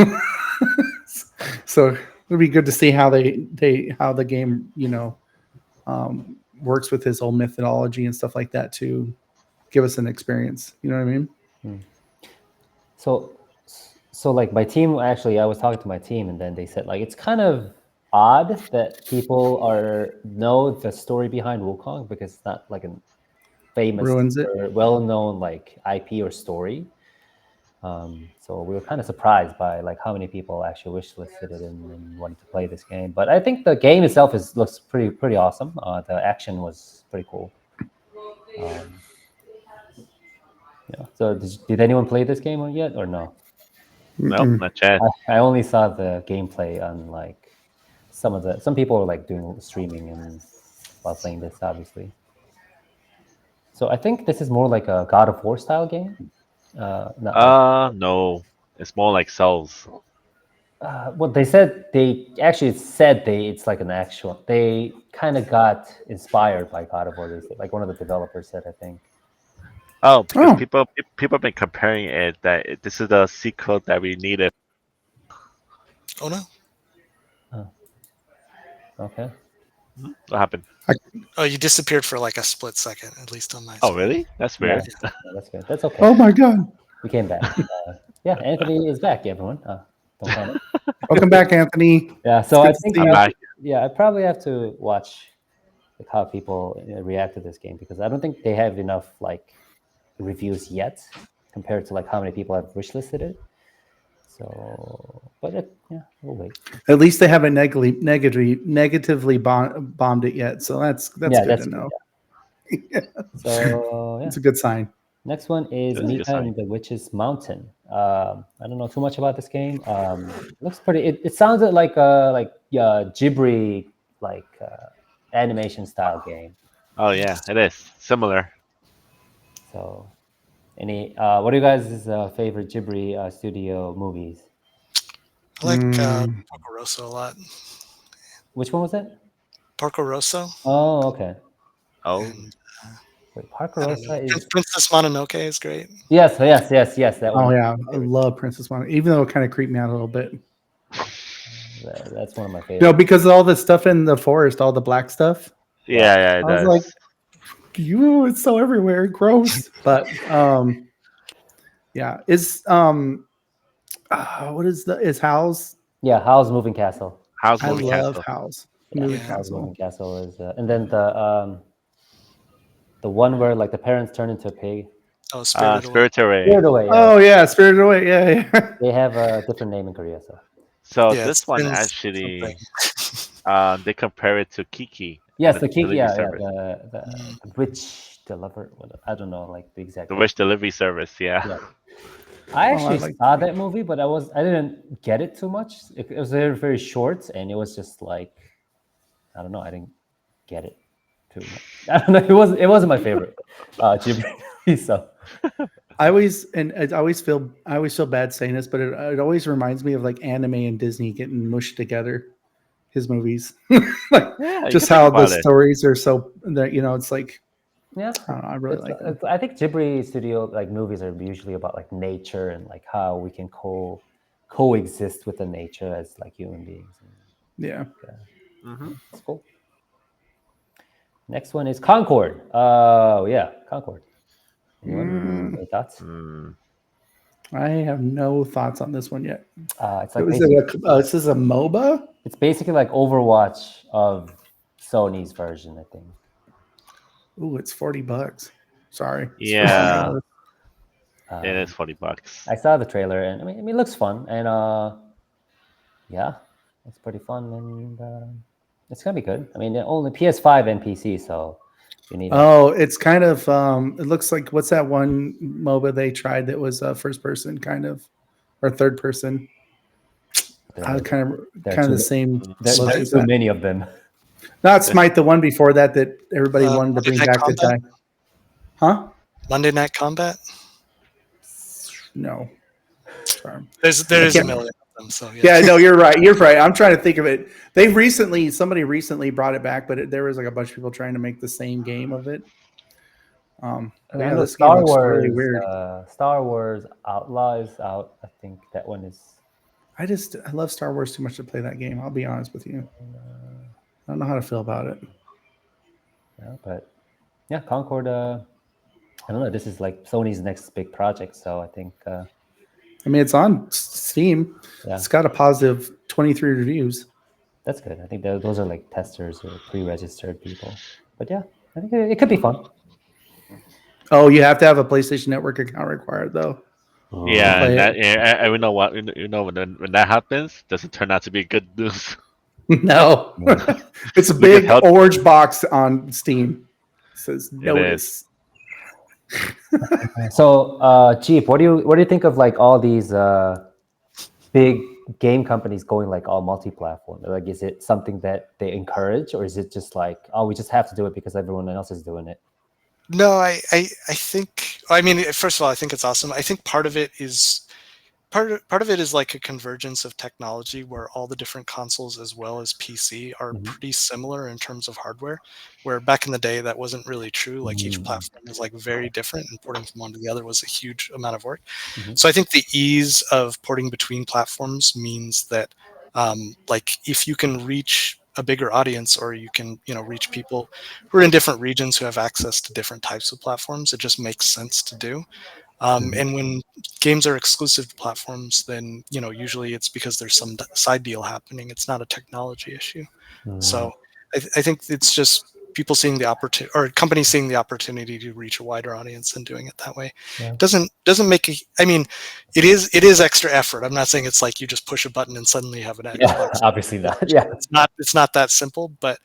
so it'll be good to see how how the game, works with his whole methodology and stuff like that to give us an experience. You know what I mean? So like my team, actually, I was talking to my team, and then they said like it's kind of odd that people know the story behind Wukong, because it's not like a famous or well-known like IP or story. So we were kind of surprised by like how many people actually wishlisted it and wanted to play this game. But I think the game itself looks pretty awesome. The action was pretty cool. Yeah. So did anyone play this game yet, or no? No, not yet. I only saw the gameplay on like some people were like doing streaming and while playing this, obviously. So I think this is more like a God of War style game. No, it's more like Souls. Well, they actually said it's like an actual. They kind of got inspired by God of War. They said, like one of the developers said, I think. Oh, because people have been comparing it that this is the sequel that we needed. Oh no. Okay. What happened? Oh, you disappeared for like a split second, at least on my Oh, screen. really? That's weird. Yeah, that's good. That's okay. Oh my god! We came back. Yeah, Anthony is back. Everyone, don't panic. Welcome back, Anthony. Yeah, so I think I probably have to watch like how people react to this game, because I don't think they have enough like reviews yet compared to like how many people have wishlisted it. So, but we'll wait. At least they haven't negatively bombed it yet, so that's good to know. Yeah. So it's a good sign. Next one is Mika and the Witch's Mountain. I don't know too much about this game. It looks pretty. It sounded like Ghibli animation style game. Oh yeah, it is similar. So, what are you guys' favorite Ghibli studio movies? I like Porco Rosso a lot. Which one was that? Porco Rosso. Oh, okay. Oh. And, wait, Porco Rosso is Princess Mononoke is great. Yes. That one. Oh yeah, I love Princess Mononoke, even though it kind of creeped me out a little bit. That's one of my favorites. No, because of all the stuff in the forest, all the black stuff. Yeah, it does. I was like, it's so everywhere, gross. But yeah, what is Howl's? Yeah, Howl's Moving Castle. Howl's Moving Castle. I love Howl's Moving Castle. Moving Castle is, and then the one where like the parents turn into a pig. Oh, Spirited Away. Spirited Away. Yeah. Oh yeah, Spirited Away. Yeah. They have a different name in Korea, so. So this one actually, they compare it to Kiki. Yes, the Kiki. Yeah, the Witch Deliver. I don't know, like the exact. The Witch Delivery Service. Yeah. I actually saw that movie, but I didn't get it too much. It was very, very short, and it was just like, I don't know. I didn't get it too much. I don't know. It wasn't my favorite Ghibli. So I always feel bad saying this, but it always reminds me of like anime and Disney getting mushed together. His movies, like Yeah, you just can think how the about it. stories are so that it's like Yeah, I don't know, I really like them. I think Ghibli studio like movies are usually about like nature and like how we can coexist with the nature as like human beings. Yeah. It's cool. Next one is Concord. Oh yeah, Concord. Anyone? Any thoughts? I have no thoughts on this one yet. It's like this is a MOBA. It's basically like Overwatch of Sony's version, I think. Ooh, it's $40. Sorry. Yeah. It is $40. I saw the trailer, and I mean, it looks fun, and yeah, it's pretty fun, and it's gonna be good. I mean, only PS5 and PC, so you need. It's kind of. It looks like what's that one MOBA they tried that was first person kind of, or third person. Kind of the same. There's too many of them. Not Smite, the one before that everybody wanted to bring back the time. Huh? Monday Night Combat? No. There's a million of them. So yeah, no, you're right. You're right. I'm trying to think of it. Somebody recently brought it back, but there was like a bunch of people trying to make the same game of it. Yeah, Star Wars really weird. Star Wars Outlaw is out. I think that one is. I love Star Wars too much to play that game. I'll be honest with you. I don't know how to feel about it. Yeah, but yeah, Concord. I don't know. This is like Sony's next big project, so I think. I mean, it's on Steam. Yeah. It's got a positive 23 reviews. That's good. I think those are like testers or pre-registered people. But yeah, I think it could be fun. Oh, you have to have a PlayStation Network account required, though. Yeah, and we know what when that happens, does it turn out to be good news? No, it's a big orange box on Steam. It says notice. So, Jeep, what do you think of like all these big game companies going like all multi-platform? Like, is it something that they encourage, or is it just like, oh, we just have to do it because everyone else is doing it? No, I think. I mean, first of all, I think it's awesome. I think part of it is like a convergence of technology where all the different consoles as well as PC are pretty similar in terms of hardware, where back in the day that wasn't really true. Like each platform is like very different, and porting from one to the other was a huge amount of work. So I think the ease of porting between platforms means that like if you can reach a bigger audience, or you can reach people who are in different regions who have access to different types of platforms, it just makes sense to do. And when games are exclusive to platforms, then usually it's because there's some side deal happening. It's not a technology issue. So I think it's just people seeing the opportunity, or companies seeing the opportunity to reach a wider audience and doing it that way. Yeah. Doesn't make I mean, it is extra effort. I'm not saying it's like you just push a button and suddenly you have an Xbox. Obviously not. Yeah, it's not that simple, but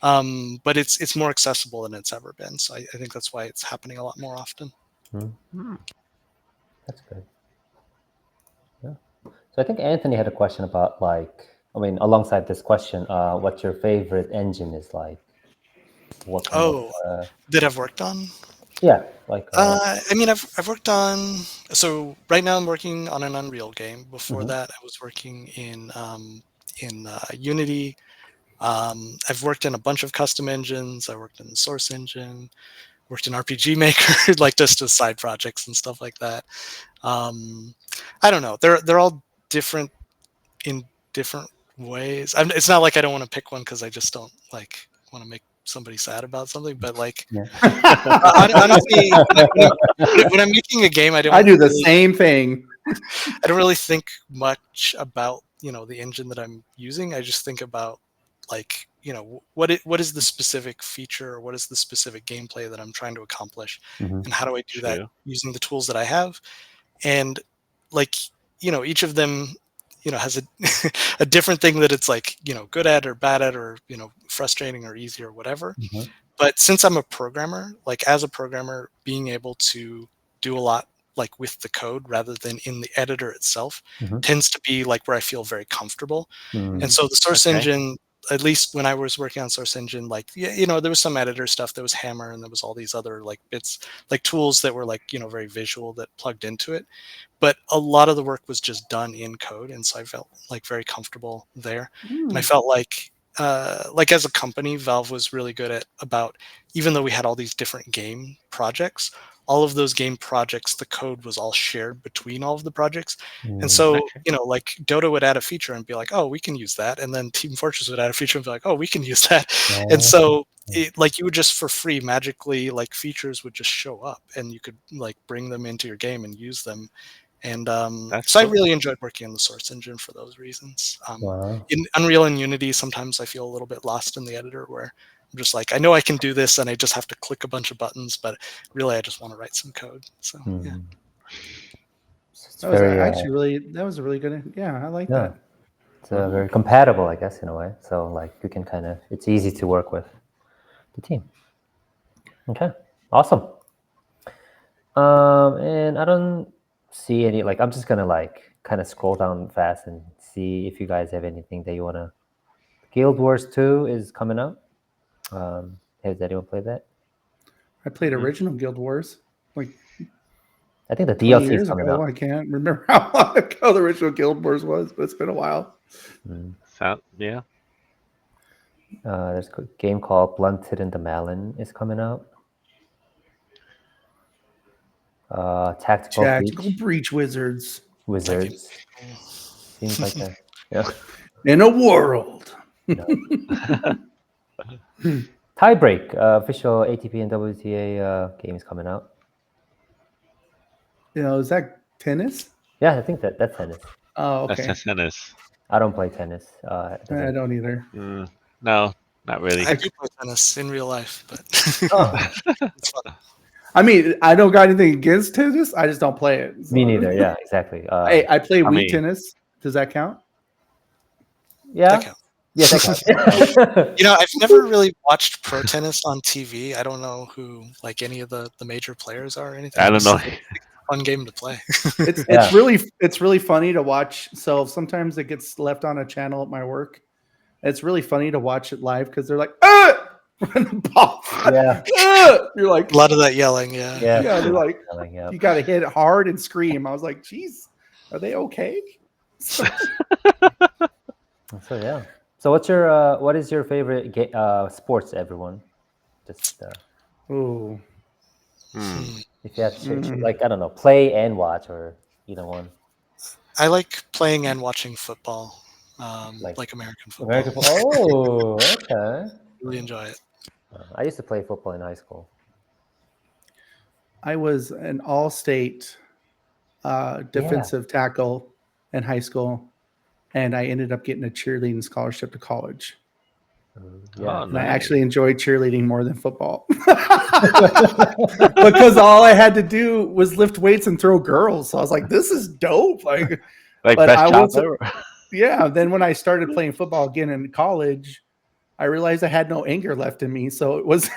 it's more accessible than it's ever been. So I think that's why it's happening a lot more often. That's good. Yeah. So I think Anthony had a question about alongside this question, what your favorite engine is like. What that I've worked on? Yeah, I mean, I've worked on. So right now I'm working on an Unreal game. Before that, I was working in Unity. I've worked in a bunch of custom engines. I worked in the Source engine. Worked in RPG Maker, like just as side projects and stuff like that. I don't know. They're all different in different ways. It's not like I don't want to pick one because I just don't like want to make somebody sad about something. But like, honestly, when I'm making a game, I do the same thing. I don't really think much about the engine that I'm using. I just think about like what is the specific feature, or what is the specific gameplay that I'm trying to accomplish, and how do I do that using the tools that I have. And like each of them has a different thing that it's like good at or bad at, or frustrating or easy or whatever. But since I'm a programmer, like as a programmer, being able to do a lot like with the code rather than in the editor itself tends to be like where I feel very comfortable. And so the Source engine, at least when I was working on Source Engine, like, there was some editor stuff, there was Hammer, and there was all these other like bits, like tools that were like, very visual that plugged into it. But a lot of the work was just done in code. And so I felt like very comfortable there. And I felt like as a company, Valve was really good at even though we had all these different game projects, all of those game projects, the code was all shared between all of the projects. And so, like Dota would add a feature and be like, oh, we can use that. And then Team Fortress would add a feature and be like, oh, we can use that. And so like you would just for free magically, like features would just show up and you could like bring them into your game and use them. And so I really enjoyed working on the Source Engine for those reasons. In Unreal and Unity, sometimes I feel a little bit lost in the editor where I'm just like, I know I can do this and I just have to click a bunch of buttons, but really I just want to write some code. So yeah. That was a really good. Yeah, I like that. It's very compatible, I guess, in a way. So like you can it's easy to work with the team. Okay, awesome. And I don't see any, like, I'm just gonna like kind of scroll down fast and see if you guys have anything that you want to. Guild Wars 2 is coming up. Has anyone played that? I played original Guild Wars. Like, I think the DLC is coming out. I can't remember how long ago the original Guild Wars was, but it's been a while. Yeah. There's a game called Blunted and the Malin is coming out. Tactical Breach Wizards. Seems like that. Yeah. In a world. Tiebreak, official ATP and WTA game is coming out. Is that tennis? Yeah, I think that's tennis. Oh, okay. That's tennis. I don't play tennis. I don't either. No, not really. I do play tennis in real life, but It's fun. I mean, I don't got anything against tennis. I just don't play it. So. Me neither. Yeah, exactly. I play Wii tennis. Does that count? Yeah. That counts. Yeah, that counts. I've never really watched pro tennis on TV. I don't know who like any of the major players are or anything. I don't know. It's a fun game to play. It's really funny to watch. So sometimes it gets left on a channel at my work. It's really funny to watch it live because they're like, when the ball, you're like a lot of that yelling, yeah. They're like, you got to hit it hard and scream. I was like, geez, are they okay? So yeah. So what is your favorite sports, everyone? Just if you have to like, I don't know, play and watch or either one. I like playing and watching football, like American football. Oh, okay. Really enjoy it. I used to play football in high school. I was an all-state defensive tackle in high school, and I ended up getting a cheerleading scholarship to college. And I actually enjoyed cheerleading more than football because all I had to do was lift weights and throw girls. So I was like, "This is dope!" Like but I wasn't. Yeah. Then when I started playing football again in college, I realized I had no anger left in me. So it was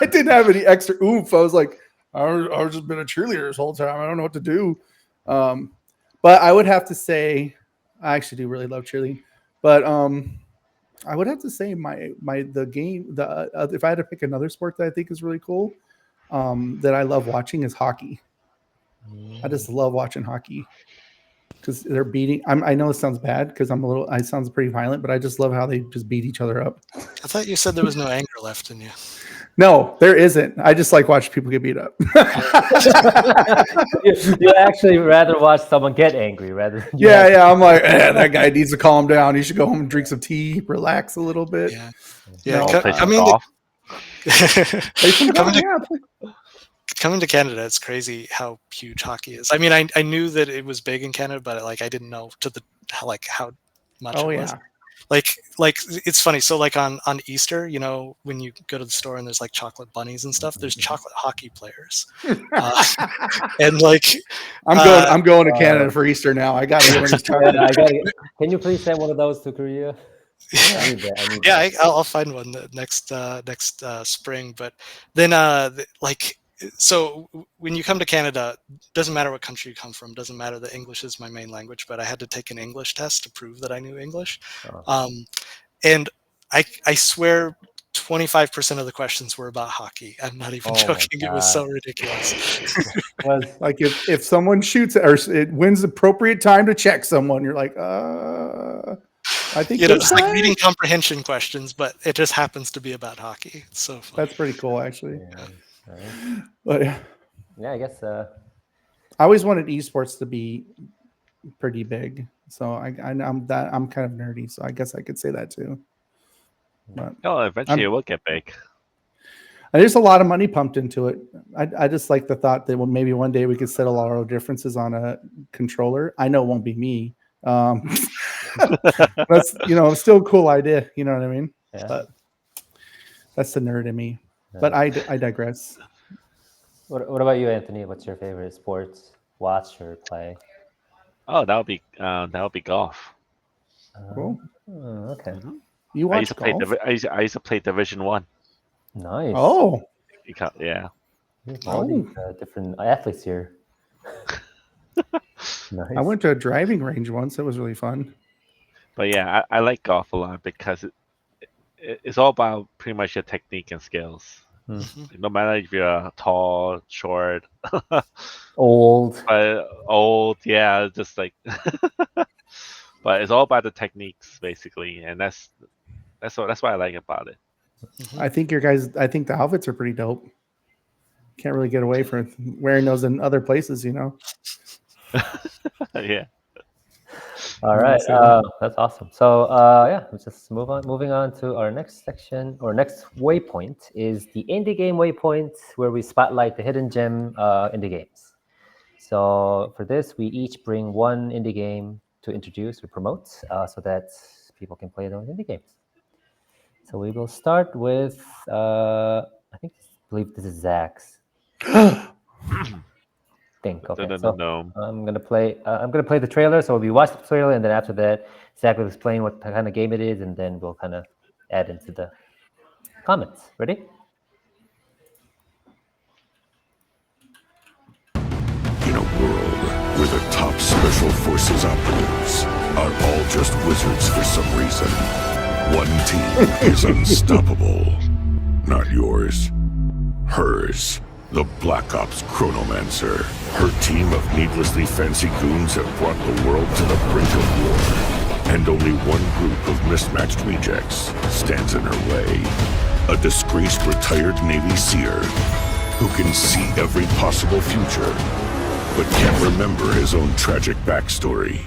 I didn't have any extra oomph. I was like, I've just been a cheerleader this whole time. I don't know what to do. But I would have to say, I actually do really love cheerleading. But I would have to say if I had to pick another sport that I think is really cool, that I love watching is hockey. I just love watching hockey because they're beating. I know it sounds bad because it sounds pretty violent, but I just love how they just beat each other up. I thought you said there was no anger left in you. No, there isn't. I just like watching people get beat up. You actually rather watch someone get angry rather than I'm like, that guy needs to calm down. He should go home and drink some tea, relax a little bit. Coming to Canada, it's crazy how huge hockey is. I mean, I knew that it was big in Canada, but like I didn't know how much it was. Like it's funny. So like on Easter, when you go to the store and there's like chocolate bunnies and stuff, there's chocolate hockey players. And like I'm going to Canada for Easter now. I got to. Can you please send one of those to Korea? I need that. I'll find one next spring. But then so when you come to Canada, doesn't matter what country you come from, doesn't matter that English is my main language, but I had to take an English test to prove that I knew English. And I swear 25% of the questions were about hockey. I'm not even joking. It was so ridiculous. Like if someone shoots or it wins appropriate time to check someone, you're like, I think it's like reading comprehension questions, but it just happens to be about hockey. It's so fun. That's pretty cool, actually. Yeah, But yeah, I guess. I always wanted esports to be pretty big, so I'm kind of nerdy, so I guess I could say that too. But eventually it will get big. There's a lot of money pumped into it. I just like the thought that maybe one day we could settle all our differences on a controller. I know it won't be me. That's still a cool idea. You know what I mean? Yeah. But that's the nerd in me. Yeah. But I digress. What about you, Anthony? What's your favorite sports watch or play? Oh, that would be golf. Cool. Okay. Mm-hmm. You watch golf? I used to play Division 1. Nice. Oh. Yeah. All these different athletes here. Nice. I went to a driving range once. It was really fun. But yeah, I like golf a lot because it's all about pretty much your technique and skills. Mm-hmm. No matter if you're tall, short, old, yeah, just like. But it's all about the techniques, basically, and that's what I like about it. I think I think the outfits are pretty dope. Can't really get away from wearing those in other places, Yeah. All right, that's awesome. So let's just moving on to our next section or next waypoint is the indie game waypoint, where we spotlight the hidden gem indie games. So for this, we each bring one indie game to introduce or promote, so that people can play those indie games. So we will start with I believe this is Zach's. Okay, so I'm gonna play the trailer. So we watch the trailer, and then after that, Zach will explain what kind of game it is, and then we'll kind of add into the comments. Ready? In a world where the top special forces operatives are all just wizards for some reason, one team is unstoppable. Not yours, hers. The Black Ops Chronomancer. Her team of needlessly fancy goons have brought the world to the brink of war. And only one group of mismatched rejects stands in her way. A disgraced retired Navy seer who can see every possible future, but can't remember his own tragic backstory.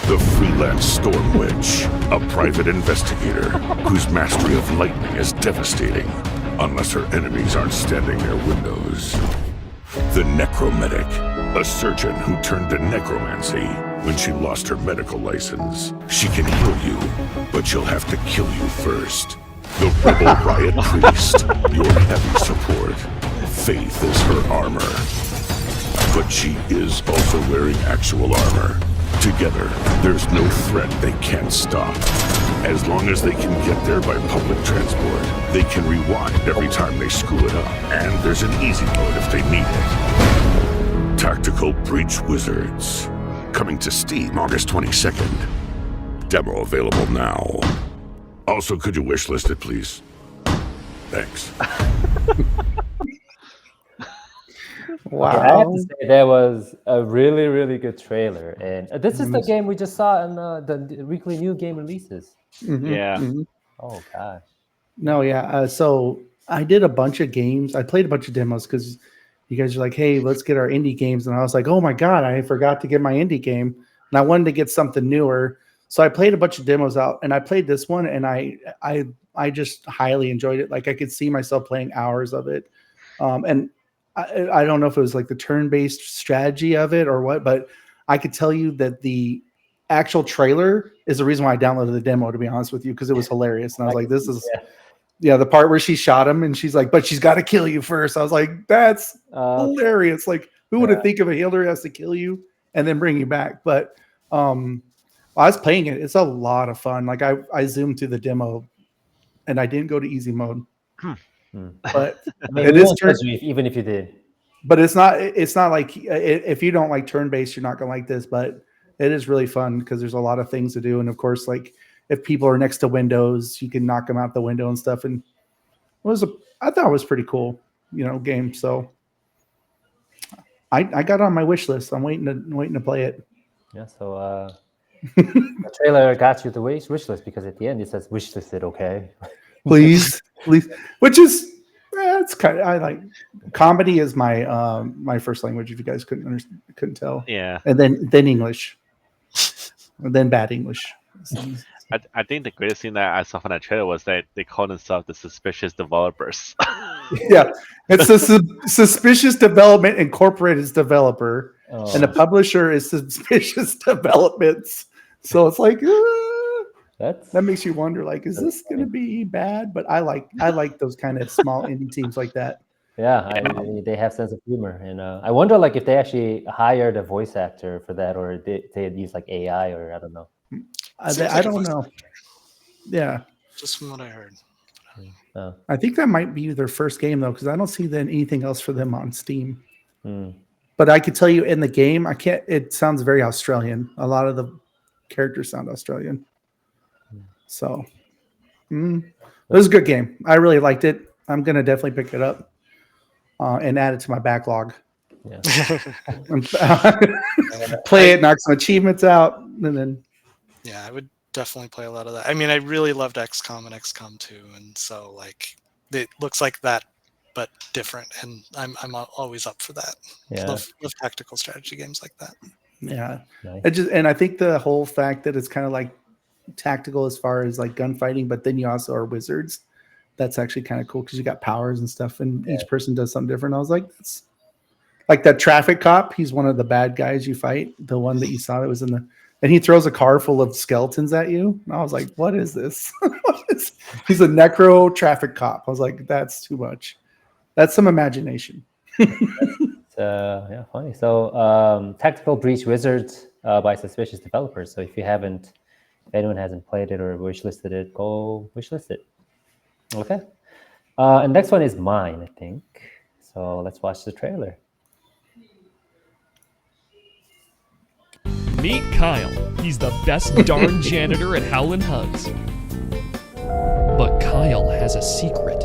The freelance Storm Witch, a private investigator whose mastery of lightning is devastating. Unless her enemies aren't standing near windows. The Necromedic, a surgeon who turned to necromancy when she lost her medical license. She can heal you, but she'll have to kill you first. The Rebel Riot Priest, your heavy support. Faith is her armor. But she is also wearing actual armor. Together, there's no threat they can't stop. As long as they can get there by public transport, they can rewind every time they screw it up. And there's an easy mode if they need it. Tactical Breach Wizards. Coming to Steam August 22nd. Demo available now. Also, could you wishlist it, please? Thanks. Wow. Okay, I have to say that was a really, really good trailer. And this is the game we just saw in the weekly new game releases. Mm-hmm. Yeah. Mm-hmm. Oh, gosh. No, yeah. So I did a bunch of games. I played a bunch of demos because you guys are like, hey, let's get our indie games. And I was like, oh, my God, I forgot to get my indie game. And I wanted to get something newer. So I played a bunch of demos out. And I played this one. And I just highly enjoyed it. Like, I could see myself playing hours of it. And I don't know if it was like the turn-based strategy of it or what, but I could tell you that the actual trailer is the reason why I downloaded the demo, to be honest with you, because it was hilarious. And I was like, this is, the part where she shot him and she's like, but she's got to kill you first. I was like, that's hilarious. Like, who would have think of a healer has to kill you and then bring you back? But I was playing it. It's a lot of fun. Like, I zoomed through the demo and I didn't go to easy mode. But I mean, it is even if you did. But it's not like if you don't like turn-based, you're not gonna like this. But it is really fun because there's a lot of things to do, and of course, like if people are next to windows, you can knock them out the window and stuff. And I thought it was pretty cool, game. So I got it on my wish list. I'm waiting to play it. Yeah. So the trailer got you the wish list because at the end it says wish listed. Okay. please, which is it's kind of, I like comedy is my my first language. If you guys couldn't tell, Yeah. and then English, and then bad English. I think the greatest thing that I saw from that trailer was that they call themselves the suspicious developers. Yeah, it's the Suspicious Development Incorporated's developer, and the publisher is Suspicious Developments. So it's like that makes you wonder, like, is this going to be bad? But I like those kind of small indie teams like that. Yeah, they have sense of humor, and I wonder, like, if they actually hired a voice actor for that, or they use like AI, or I don't know. I don't know. Yeah, just from what I heard. I think that might be their first game though, because I don't see anything else for them on Steam. But I could tell you in the game, I can't. It sounds very Australian. A lot of the characters sound Australian. So it was a good game. I really liked it. I'm gonna definitely pick it up and add it to my backlog. Yeah. Play it, knock some achievements out, and then. Yeah, I would definitely play a lot of that. I mean, I really loved XCOM and XCOM 2, and so like it looks like that, but different. And I'm always up for that. Yeah, love tactical strategy games like that. Yeah, nice. I think the whole fact that it's kind of like tactical as far as like gunfighting, but then you also are wizards. That's actually kind of cool because you got powers and stuff, and each person does something different. I was like, that's like that traffic cop. He's one of the bad guys you fight. The one that you saw that was in the. And he throws a car full of skeletons at you. And I was like, what is this? He's a necro traffic cop. I was like, that's too much. That's some imagination. Yeah, funny. So Tactical Breach Wizards by Suspicious Developers. So if anyone hasn't played it or wishlisted it, go wishlist it. Okay. And next one is mine, I think. So let's watch the trailer. Meet Kyle. He's the best darn janitor at Howlin Hugs. But Kyle has a secret.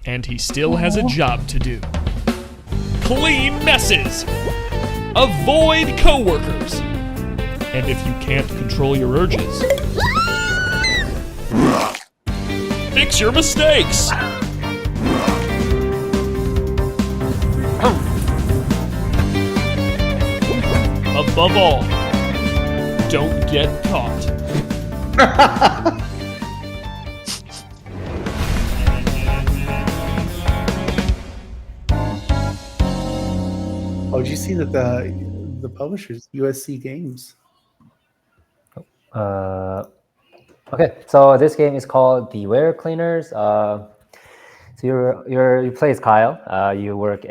And he still has a job to do. Clean messes! Avoid coworkers! And if you can't control your urges, fix your mistakes! Above all, don't get caught. Oh, did you see that the publishers, USC Games? Okay, so this game is called The Ware Cleaners. So you play as Kyle. You work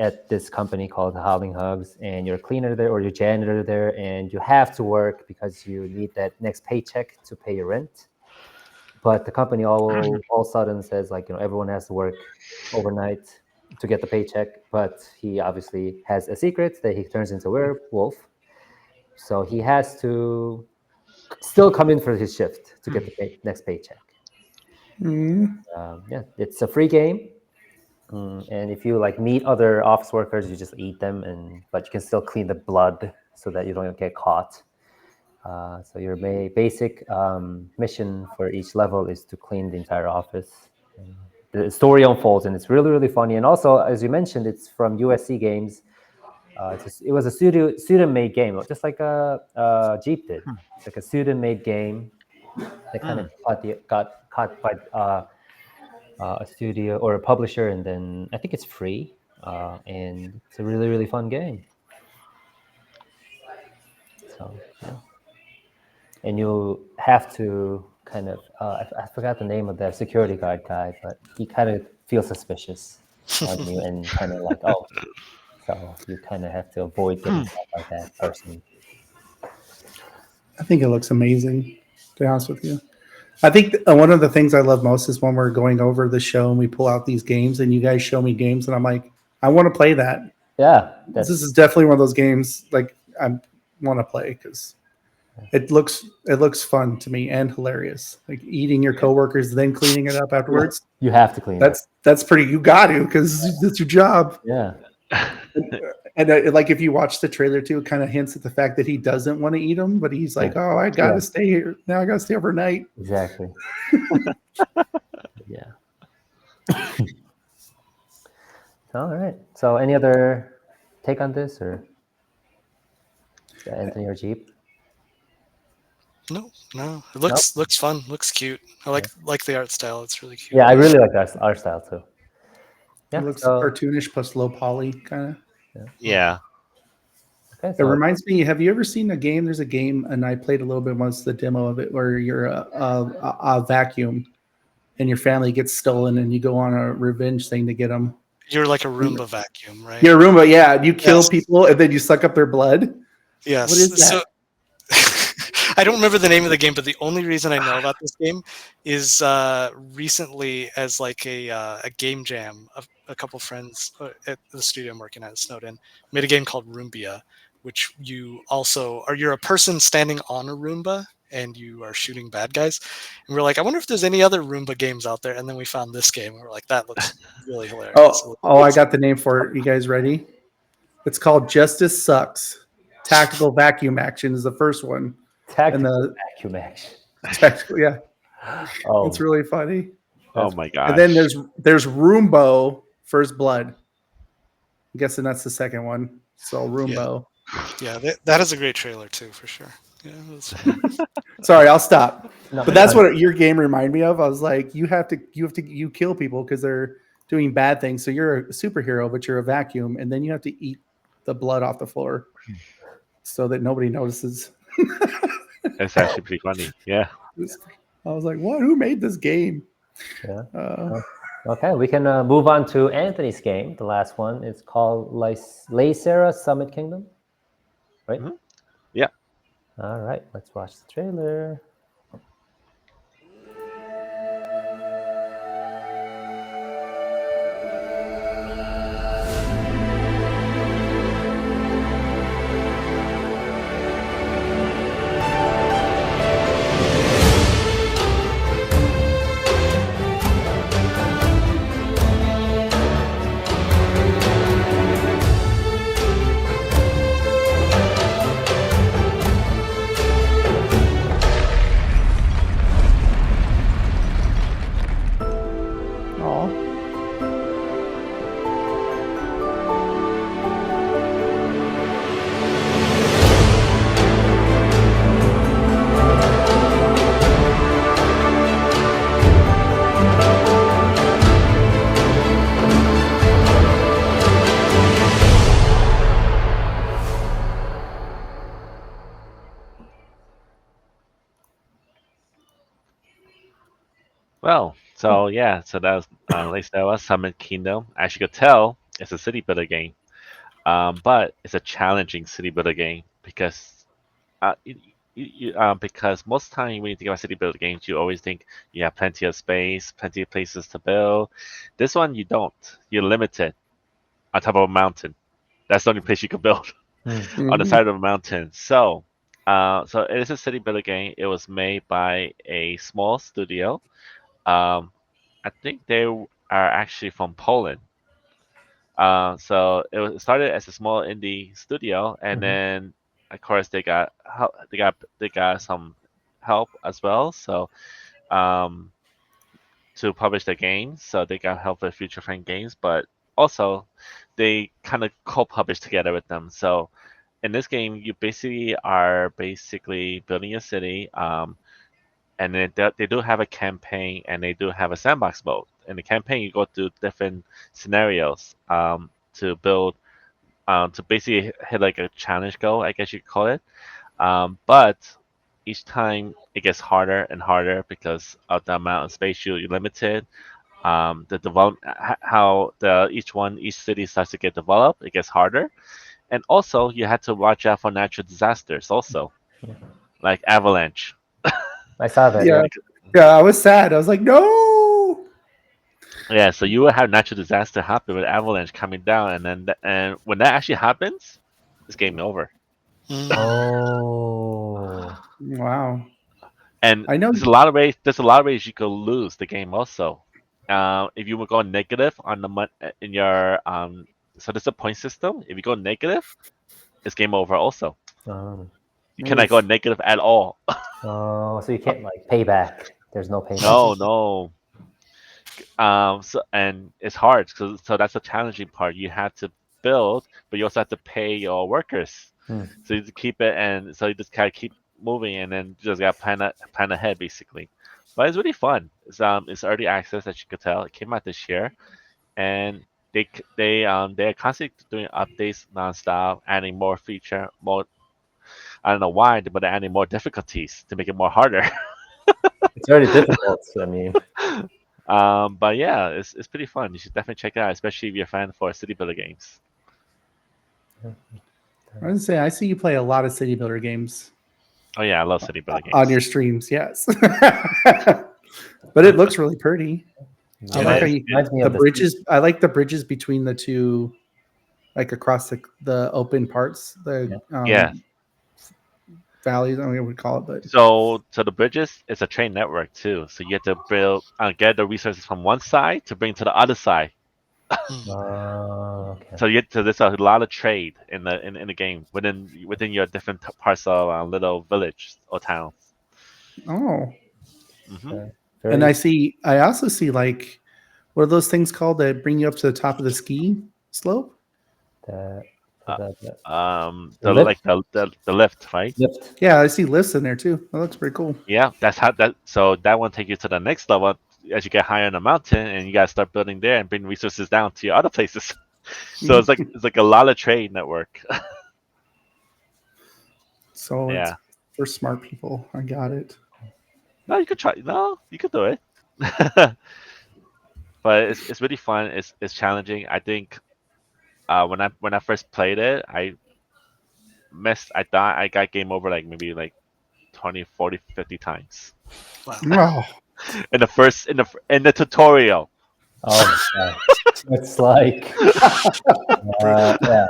at this company called Howling Hugs, and you're a cleaner there or you're a janitor there, and you have to work because you need that next paycheck to pay your rent. But the company all of a sudden says, like, everyone has to work overnight to get the paycheck. But he obviously has a secret that he turns into a werewolf, so he has to still come in for his shift to get the next paycheck. Yeah, it's a free game, and if you meet other office workers, you just eat them, but you can still clean the blood so that you don't get caught. So your basic mission for each level is to clean the entire office. And the story unfolds, and it's really, really funny. And also, as you mentioned, it's from USC Games. It was a student-made game, just like Jeep did. It's like a student-made game that kind of got caught by a studio or a publisher, and then I think it's free, and it's a really, really fun game. So, yeah. And you have to kind of, I forgot the name of the security guard guy, but he kind of feels suspicious on you and kind of like, oh, so you kind of have to avoid getting caught by that person. I think it looks amazing, to be honest with you. I think one of the things I love most is when we're going over the show and we pull out these games and you guys show me games and I'm like, I want to play that. Yeah. This is definitely one of those games. Like, I want to play because it looks fun to me and hilarious. Like eating your coworkers, then cleaning it up afterwards. You have to clean it. That's pretty. You got to because that's your job. Yeah. And like if you watch the trailer too, it kind of hints at the fact that he doesn't want to eat them, but he's like, "Oh, I gotta stay here now. I gotta stay overnight." Exactly. Yeah. All right. So, any other take on this, or Anthony or Jeep? No. It looks fun. Looks cute. I like the art style. It's really cute. Yeah, I really like that art style too. Yeah, It looks cartoonish plus low poly kind of. Yeah. Okay, It reminds me. Have you ever seen a game? There's a game, and I played a little bit once. The demo of it, where you're a vacuum, and your family gets stolen, and you go on a revenge thing to get them. You're like a Roomba vacuum, right? You're a Roomba, yeah. You kill people, and then you suck up their blood. Yes. What is that? So, I don't remember the name of the game, but the only reason I know about this game is recently, as like a game jam, a couple friends at the studio I'm working at Snowden made a game called Roombia, which you're a person standing on a Roomba and you are shooting bad guys. And we're like, I wonder if there's any other Roomba games out there. And then we found this game and we're like, that looks really hilarious. I got the name for it. You guys ready? It's called Justice Sucks. Tactical Vacuum Action is the first one. Tactical vacuum action. Tactical, yeah. Oh, It's really funny. Oh my god. And then there's Roombo First Blood. I'm guessing that's the second one. So Roombo. Yeah, that is a great trailer too, for sure. Yeah. Sorry, I'll stop. No, But that's what your game reminded me of. I was like, you kill people because they're doing bad things. So you're a superhero, but you're a vacuum, and then you have to eat the blood off the floor so that nobody notices. It's actually pretty funny. Yeah. I was like, what? Who made this game? Yeah. Okay, we can move on to Anthony's game. The last one. It's called Laysara Summit Kingdom. Right? Mhm. Yeah. All right, let's watch the trailer. Well, so that was Laysara Summit Kingdom. As you could tell, it's a city builder game, but it's a challenging city builder game because because most of the time when you think about city builder games, you always think you have plenty of space, plenty of places to build. This one you don't. You're limited on top of a mountain. That's the only place you can build on the side of a mountain. So it is a city builder game. It was made by a small studio. I think they are actually from Poland. So it started as a small indie studio, and then of course they got some help as well. So to publish the games, so they got help with Future Friend Games, but also they kind of co-publish together with them. So in this game, you are building a city. And then they do have a campaign, and they do have a sandbox mode. In the campaign, you go through different scenarios to build, to basically hit like a challenge goal, I guess you could call it. But each time it gets harder and harder because of the amount of space you're limited. The development, how each city starts to get developed, it gets harder, and also you had to watch out for natural disasters, also, like avalanche. I saw that. Yeah, I was sad. I was like, no. Yeah, so you will have natural disaster happen with avalanche coming down, and when that actually happens, it's game over. Oh. Wow. And I know. there's a lot of ways. There's a lot of ways you could lose the game also. If you would go negative on the in your so there's a point system. If you go negative, it's game over also. Um, You cannot go negative at all. oh, so you can't like pay back. There's no payback. No. So and it's hard. So that's the challenging part. You have to build, but you also have to pay your workers. Hmm. So you just keep it, and so you just kind of keep moving, and then just got plan ahead basically. But it's really fun. It's early access, as you could tell. It came out this year, and they're constantly doing updates nonstop, adding more feature, more. I don't know why, but they're adding more difficulties to make it more harder. It's already difficult. I mean, But yeah, it's pretty fun. You should definitely check it out, especially if you're a fan for city builder games. I was say I see you play a lot of city builder games Oh yeah, I love city builder games. on your streams. Yes, but it looks really pretty. I It like how is. you, reminds me the of bridges. I like the bridges between the two, like across the open parts. The Yeah. valleys. I don't know what we call it, but So the bridges is a train network too. So you have to build get the resources from one side to bring to the other side. Oh, okay. So there's a lot of trade in the game within your different parts of little village or towns. oh. Hmm. Very, And I also see like, what are those things called that bring you up to the top of the ski slope? the Like the lift, right? lift. Yeah, I see lifts in there too. That looks pretty cool. Yeah, that's how that. So that one take you to the next level as you get higher in the mountain, and you gotta start building there and bring resources down to your other places. So it's like a lot of trade network. So Yeah. it's for smart people. I got it. No, you could try. No, you could do it. But it's really fun. It's challenging. I think when I first played it, I thought I got game over like maybe like 20, 40, 50 times Wow. in the tutorial. Oh, yeah. It's like, yeah.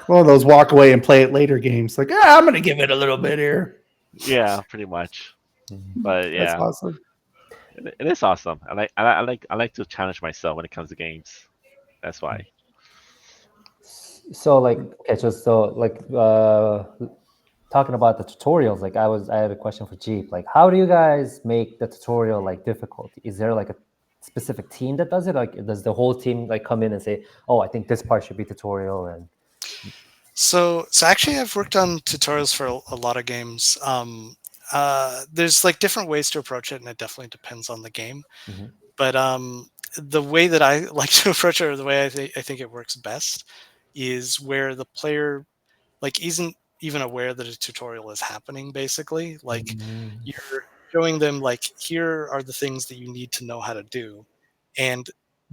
One of those walk away and play it later games. Like, I'm going to give it a little bit here. Yeah, pretty much. But That's yeah, awesome. it is awesome. I like to challenge myself when it comes to games. That's why. So like, okay, so like, talking about the tutorials, like I had a question for Jeep. Like, how do you guys make the tutorial like difficult? Is there like a specific team that does it? Like, does the whole team like come in and say, "Oh, I think this part should be tutorial"? And So actually, I've worked on tutorials for a lot of games. There's like different ways to approach it, and it definitely depends on the game. Mhm. But the way that I like to approach it, or the way I think it works best, is where the player like isn't even aware that a tutorial is happening. Basically, like you're showing them like, here are the things that you need to know how to do, and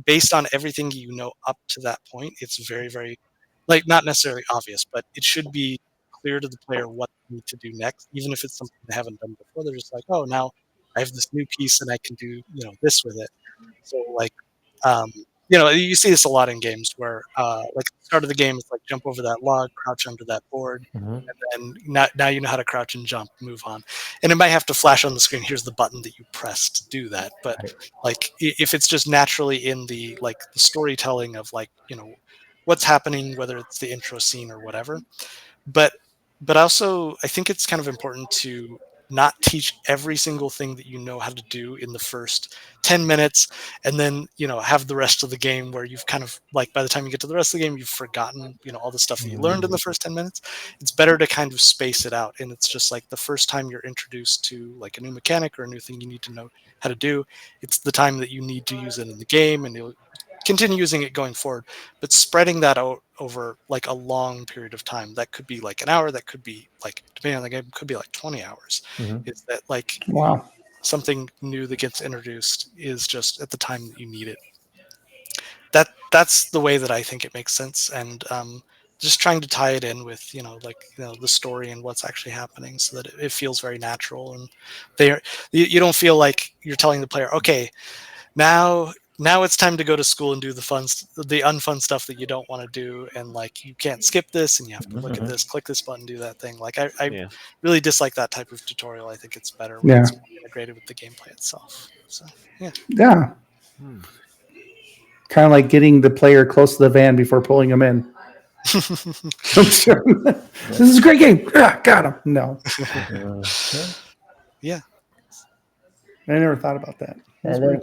based on everything you know up to that point, it's very, very like not necessarily obvious, but it should be clear to the player what they need to do next, even if it's something they haven't done before. They're just like, oh, now I have this new piece and I can do this with it. So like, um, you see this a lot in games where like at the start of the game, it's like jump over that log, crouch under that board, Mhm. and then now you know how to crouch and jump, move on. And it might have to flash on the screen. Here's the button that you press to do that. But Right. like if it's just naturally in the the storytelling of like what's happening, whether it's the intro scene or whatever. But also I think it's kind of important to not teach every single thing that you know how to do in the first 10 minutes, and then have the rest of the game where you've kind of like, by the time you get to the rest of the game, you've forgotten all the stuff that you learned in the first 10 minutes. It's better to kind of space it out, and it's just like the first time you're introduced to like a new mechanic or a new thing you need to know how to do, it's the time that you need to use it in the game, and you'll continue using it going forward. But spreading that out over like a long period of time, that could be like an hour, that could be like, depending on the game, could be like 20 hours. Mhm. Is that like Wow. something new that gets introduced is just at the time that you need it. That's the way that I think it makes sense. And just trying to tie it in with the story and what's actually happening, so that it feels very natural, and you don't feel like you're telling the player, okay, now now it's time to go to school and do the unfun stuff that you don't want to do, and like you can't skip this, and you have to look at this, click this button, do that thing. Like I really dislike that type of tutorial. I think it's better when it's integrated with the gameplay itself. So yeah. Kind of like getting the player close to the van before pulling them in. This is a great game. Got him. No. Yeah. I never thought about that. And then,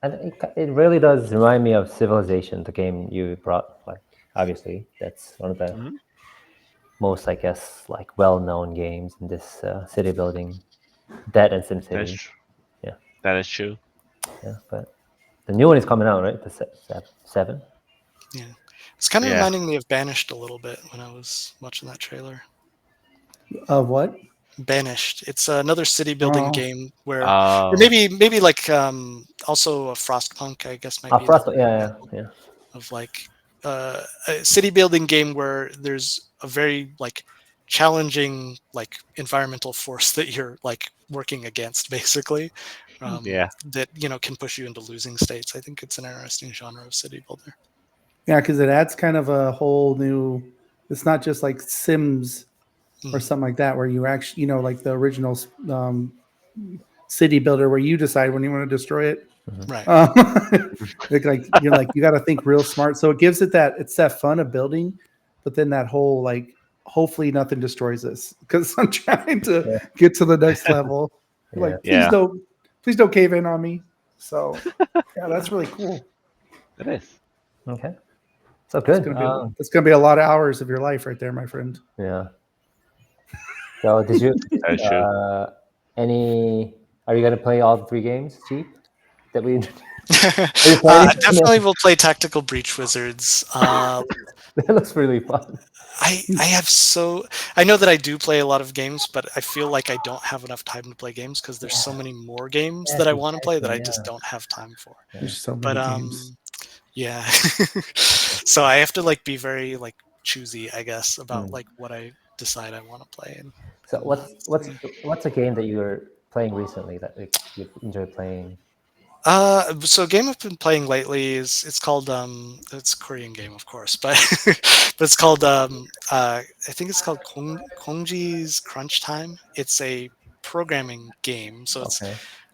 and it really does remind me of Civilization, the game you brought. Like, obviously, that's one of the most, I guess, like well-known games in this city building. That and SimCity. That is true. Yeah, but the new one is coming out, right? The 7. Yeah, it's kind of reminding me of Banished a little bit when I was watching that trailer. What? Banished. It's another city building game where or maybe like also a Frostpunk, I guess might be. Frostpunk, of like a city building game where there's a very like challenging like environmental force that you're like working against, basically. That can push you into losing states. I think it's an interesting genre of city builder. Yeah, because it adds kind of a whole new. It's not just like Sims or something like that, where you actually, like the original city builder, where you decide when you want to destroy it. Right. You got to think real smart. So it gives it it's that fun of building, but then that whole like, hopefully nothing destroys this, because I'm trying to get to the next level. Like, please don't cave in on me. So that's really cool. It is. Okay. So good. It's gonna be a lot of hours of your life right there, my friend. Yeah. So did you are you gonna play all the 3 games, Jeep? That we definitely will play Tactical Breach Wizards. That looks really fun. I know that I do play a lot of games, but I feel like I don't have enough time to play games because there's so many more games that I want to play that I just don't have time for. There's so many games. Yeah. So I have to like be very like choosy, I guess, about like what I decide I want to play. And so what's a game that you're playing recently that you enjoy playing? So a game I've been playing lately it's called it's a Korean game, of course, but it's called I think it's called Kongji's Crunch Time. It's a programming game, so it's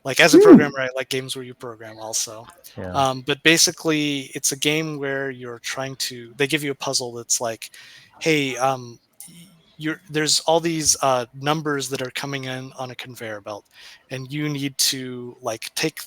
like, as a programmer, I like games where you program also. Yeah. But basically, it's a game where they give you a puzzle that's like, hey, there's all these numbers that are coming in on a conveyor belt, and you need to like take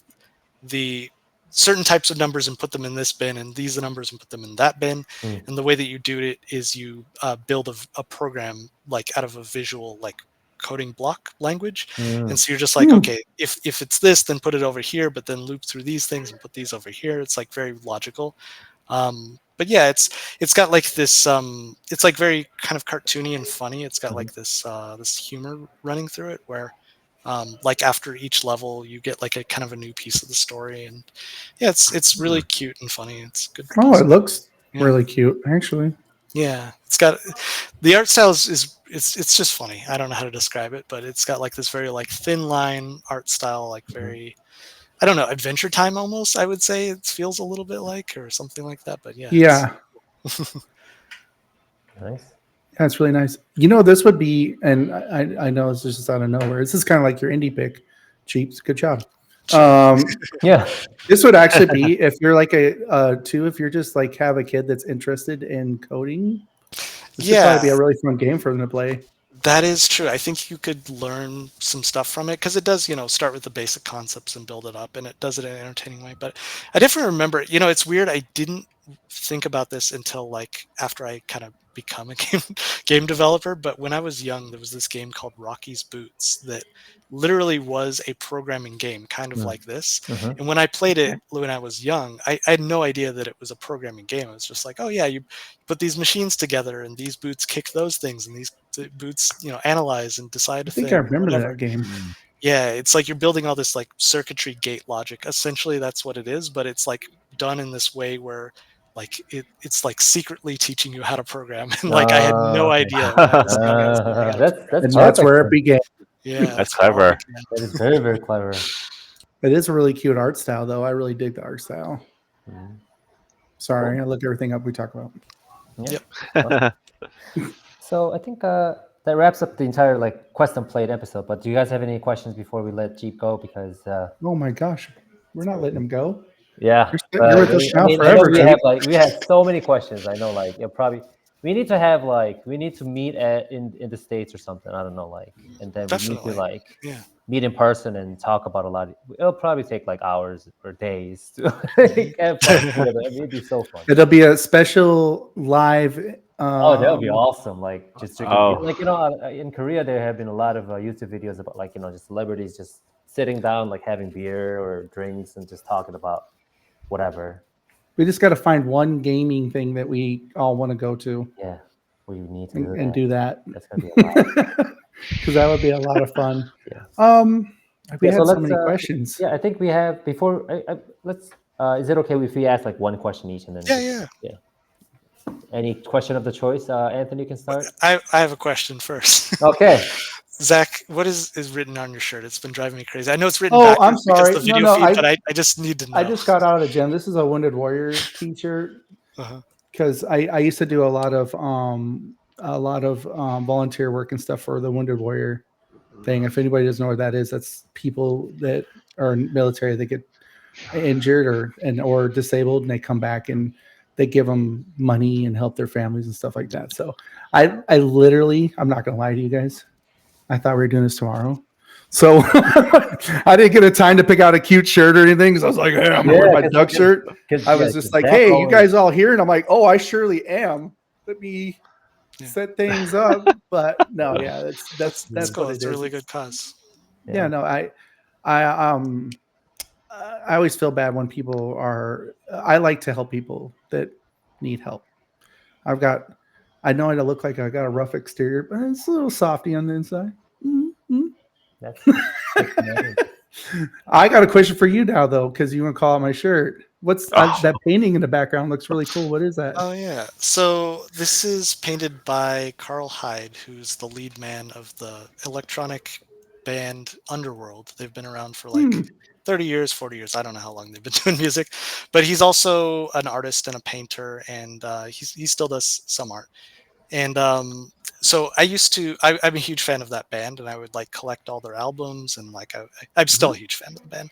the certain types of numbers and put them in this bin, and these numbers and put them in that bin. And the way that you do it is you build a program like out of a visual like coding block language. And so you're just like, okay, if it's this, then put it over here, but then loop through these things and put these over here. It's like very logical. But yeah, it's got like this it's like very kind of cartoony and funny. It's got like this humor running through it where like after each level you get like a kind of a new piece of the story, and it's really cute and funny. It's good. It looks really cute, actually. Yeah, it's got the art style is it's just funny. I don't know how to describe it, but it's got like this very like thin line art style, like very I don't know, Adventure Time almost, I would say it feels a little bit like, or something like that. But yeah. Nice. That's really nice. This would be, and I know it's just out of nowhere. This is kind of like your indie pick. Jeeps, good job. Yeah. This would actually be if you're like if you're just like have a kid that's interested in coding. This would probably be a really fun game for them to play. That is true. I think you could learn some stuff from it because it does, start with the basic concepts and build it up, and it does it in an entertaining way. But I definitely remember, it's weird. I didn't think about this until like after I kind of become a game developer. But when I was young, there was this game called Rocky's Boots that literally was a programming game, kind of like this. And when I played it when I was young, I had no idea that it was a programming game. It was just like, oh yeah, you put these machines together, and these boots kick those things, and these boots, analyze and decide. I think I remember that game. Yeah, it's like you're building all this like circuitry gate logic. Essentially, that's what it is. But it's like done in this way where like it's like secretly teaching you how to program, and like I had no idea. That's where it began. Yeah, that's clever. That is very, very clever. It is a really cute art style, though. I really dig the art style. Sorry, I look everything up we talk about. Yeah. Yep. So I think that wraps up the entire like Quest Unplayed episode. But do you guys have any questions before we let Jeep go? Because Oh my gosh, we're not letting him go. yeah, You're with us now I know forever, we Jeep. have we have so many questions. I know like it probably we need to have we need to meet in the States or something. I don't know and then Definitely. we need to Yeah. meet in person and talk about a lot. It'll probably take like hours or days to have fun together. It'd be so fun. It'll be a special live. Oh, that would be awesome! Like just drinking, Oh. like in Korea, there have been a lot of YouTube videos about just celebrities just sitting down, like having beer or drinks and just talking about whatever. We just got to find one gaming thing that we all want to go to. Yeah, we need to do that. That's gonna be a lot. Because that would be a lot of fun. Yeah. We had so many questions. Yeah, I think we have before. Let's. Is it okay if we ask like one question each and then? Yeah. Any question of the choice, Anthony, you can start. I have a question first. Okay. Zach, what is written on your shirt? It's been driving me crazy. I know it's written Oh, backwards I'm sorry. because the video No, feed, but I just need to know. I just got out of the gym. This is a Wounded Warrior t-shirt because I used to do a lot of volunteer work and stuff for the Wounded Warrior thing. If anybody doesn't know what that is, that's people that are military that get injured or disabled and they come back and they give them money and help their families and stuff like that. So I literally, I'm not going to lie to you guys. I thought we were doing this tomorrow. So I didn't get a time to pick out a cute shirt or anything. Because I was like, hey, I'm wearing my duck shirt. I was just like, hey, you guys all here? And I'm like, oh, I surely am. Let me set things up. But no, yeah, that's cool. what It's a really good cause. Yeah, no, I always feel bad when people I like to help people that need help. I know I look like I got a rough exterior, but it's a little softy on the inside. Mm-hmm. That's I got a question for you now, though, because you want to call out my shirt. What's that painting in the background? Looks really cool. What is that? Oh, yeah. So this is painted by Carl Hyde, who's the lead man of the electronic band Underworld. They've been around for like 30 years, 40 years. I don't know how long they've been doing music, but he's also an artist and a painter, and he still does some art. And so I'm a huge fan of that band, and I would like collect all their albums, and like I'm still a huge fan of the band.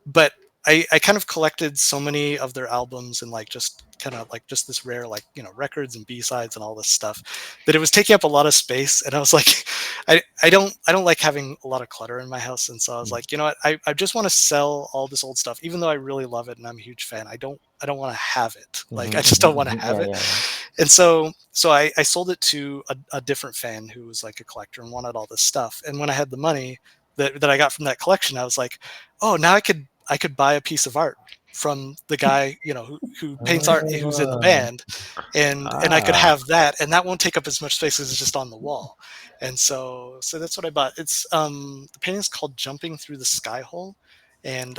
But I kind of collected so many of their albums and like just kind of like just this rare like records and B-sides and all this stuff that it was taking up a lot of space, and I was like, I don't like having a lot of clutter in my house, and so I was like, you know what, I just want to sell all this old stuff, even though I really love it and I'm a huge fan. I don't want to have it. Like I just don't want to have it. Yeah. And so I sold it to a different fan who was like a collector and wanted all this stuff. And when I had the money that I got from that collection, I was like, oh, now I could buy a piece of art from the guy, who paints art, who's in the band, and I could have that, and that won't take up as much space as it's just on the wall. And so that's what I bought. It's the painting is called Jumping Through the Sky Hole. And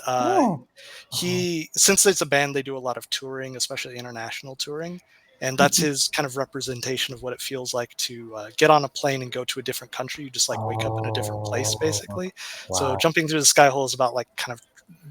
since it's a band, they do a lot of touring, especially international touring. And that's his kind of representation of what it feels like to get on a plane and go to a different country. You just like wake up in a different place, basically. Wow. So Jumping Through the Sky Hole is about like kind of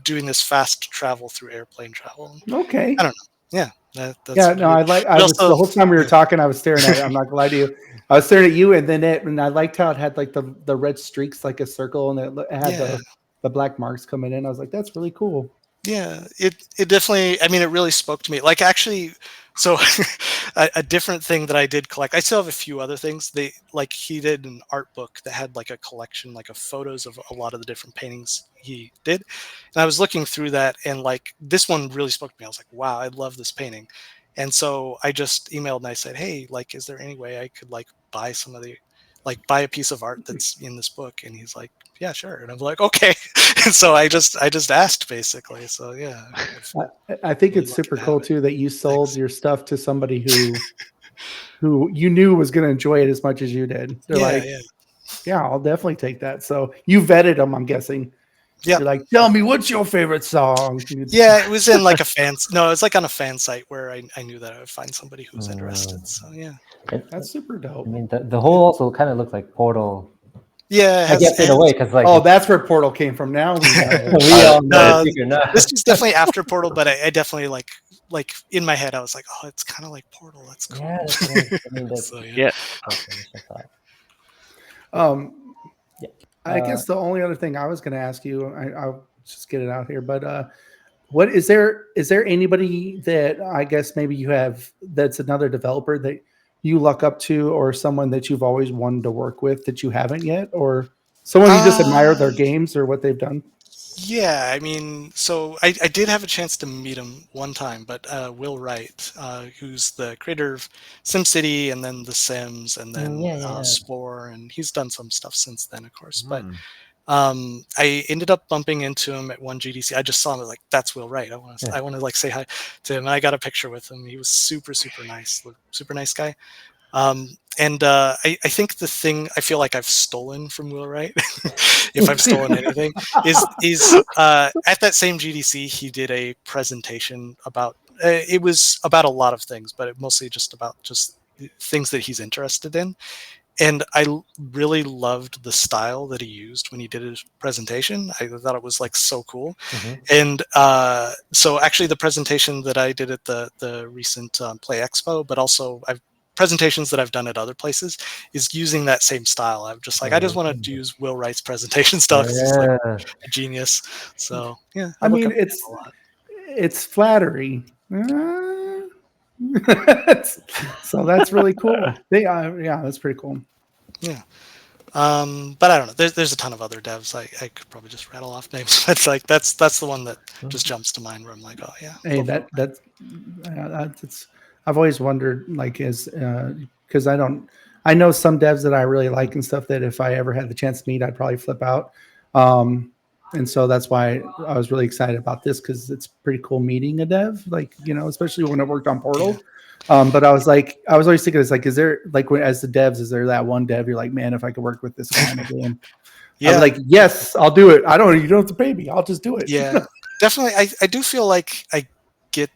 doing this fast travel through airplane travel. Okay. I don't know. Yeah. That's the whole time we were talking, I was staring at it. I'm not gonna lie to you. I was staring at you, and I liked how it had like the red streaks, like a circle, and it had the black marks coming in. I was like, that's really cool. Yeah, it definitely, I mean, it really spoke to me. Like actually, so a different thing that I did collect, I still have a few other things. He did an art book that had like a collection, like of photos of a lot of the different paintings he did. And I was looking through that, and like this one really spoke to me. I was like, wow, I love this painting. And so I just emailed and I said, hey, like, is there any way I could like buy buy a piece of art that's in this book? And he's like, yeah, sure. And I'm like, okay. And so I just asked, basically. So yeah. I think it's super cool too that you sold your stuff to somebody who you knew was going to enjoy it as much as you did. They're yeah, I'll definitely take that. So you vetted them, I'm guessing. Yeah. You're like, tell me, what's your favorite song? Yeah, it was in like it's like on a fan site where I knew that I would find somebody who was interested. So yeah. That's super dope. I mean, the whole also kind of looked like Portal Yeah, I guess in a way, because like Oh, that's where Portal came from. Now we know. we all know No, the secret now. this was definitely after Portal, but I definitely like in my head I was like, oh, it's kind of like Portal. That's cool. Yeah, that's nice. I mean, that's So, Yeah. initial thought. Yeah. I guess the only other thing I was going to ask you, I'll just get it out here, but what is there anybody that I guess maybe you have that's another developer that you look up to, or someone that you've always wanted to work with that you haven't yet, or someone you just admire their games or what they've done? Yeah, I mean, so I did have a chance to meet him one time, but Will Wright, who's the creator of SimCity and then The Sims and then Spore, and he's done some stuff since then, of course. But I ended up bumping into him at one GDC. I just saw him, like, that's Will Wright. I want to like say hi to him. And I got a picture with him. He was super nice, super nice guy. And I think the thing I feel like I've stolen from Will Wright, if I've stolen anything, is at that same GDC he did a presentation about it was about a lot of things, but it mostly just about just things that he's interested in. And I really loved the style that he used when he did his presentation. I thought it was like so cool. And so actually the presentation that I did at the recent Play Expo, but also presentations that I've done at other places, is using that same style. I'm just like, I just want to use Will Wright's presentation style because he's like a genius. So yeah, I mean, it's flattery. So that's really cool. Yeah, that's pretty cool. Yeah. But I don't know. There's a ton of other devs. I could probably just rattle off names. But like that's the one that just jumps to mind where I'm like, oh yeah. Hey, that's I've always wondered, like, is because I know some devs that I really like and stuff that if I ever had the chance to meet, I'd probably flip out. And so that's why I was really excited about this, because it's pretty cool meeting a dev, like, especially when I worked on Portal. But I was always thinking, it's like, is there, like, as the devs, is there that one dev you're like, man, if I could work with this guy in a game? Yeah. I was like, yes, I'll do it. You don't have to pay me. I'll just do it. Yeah, definitely. I do feel like I get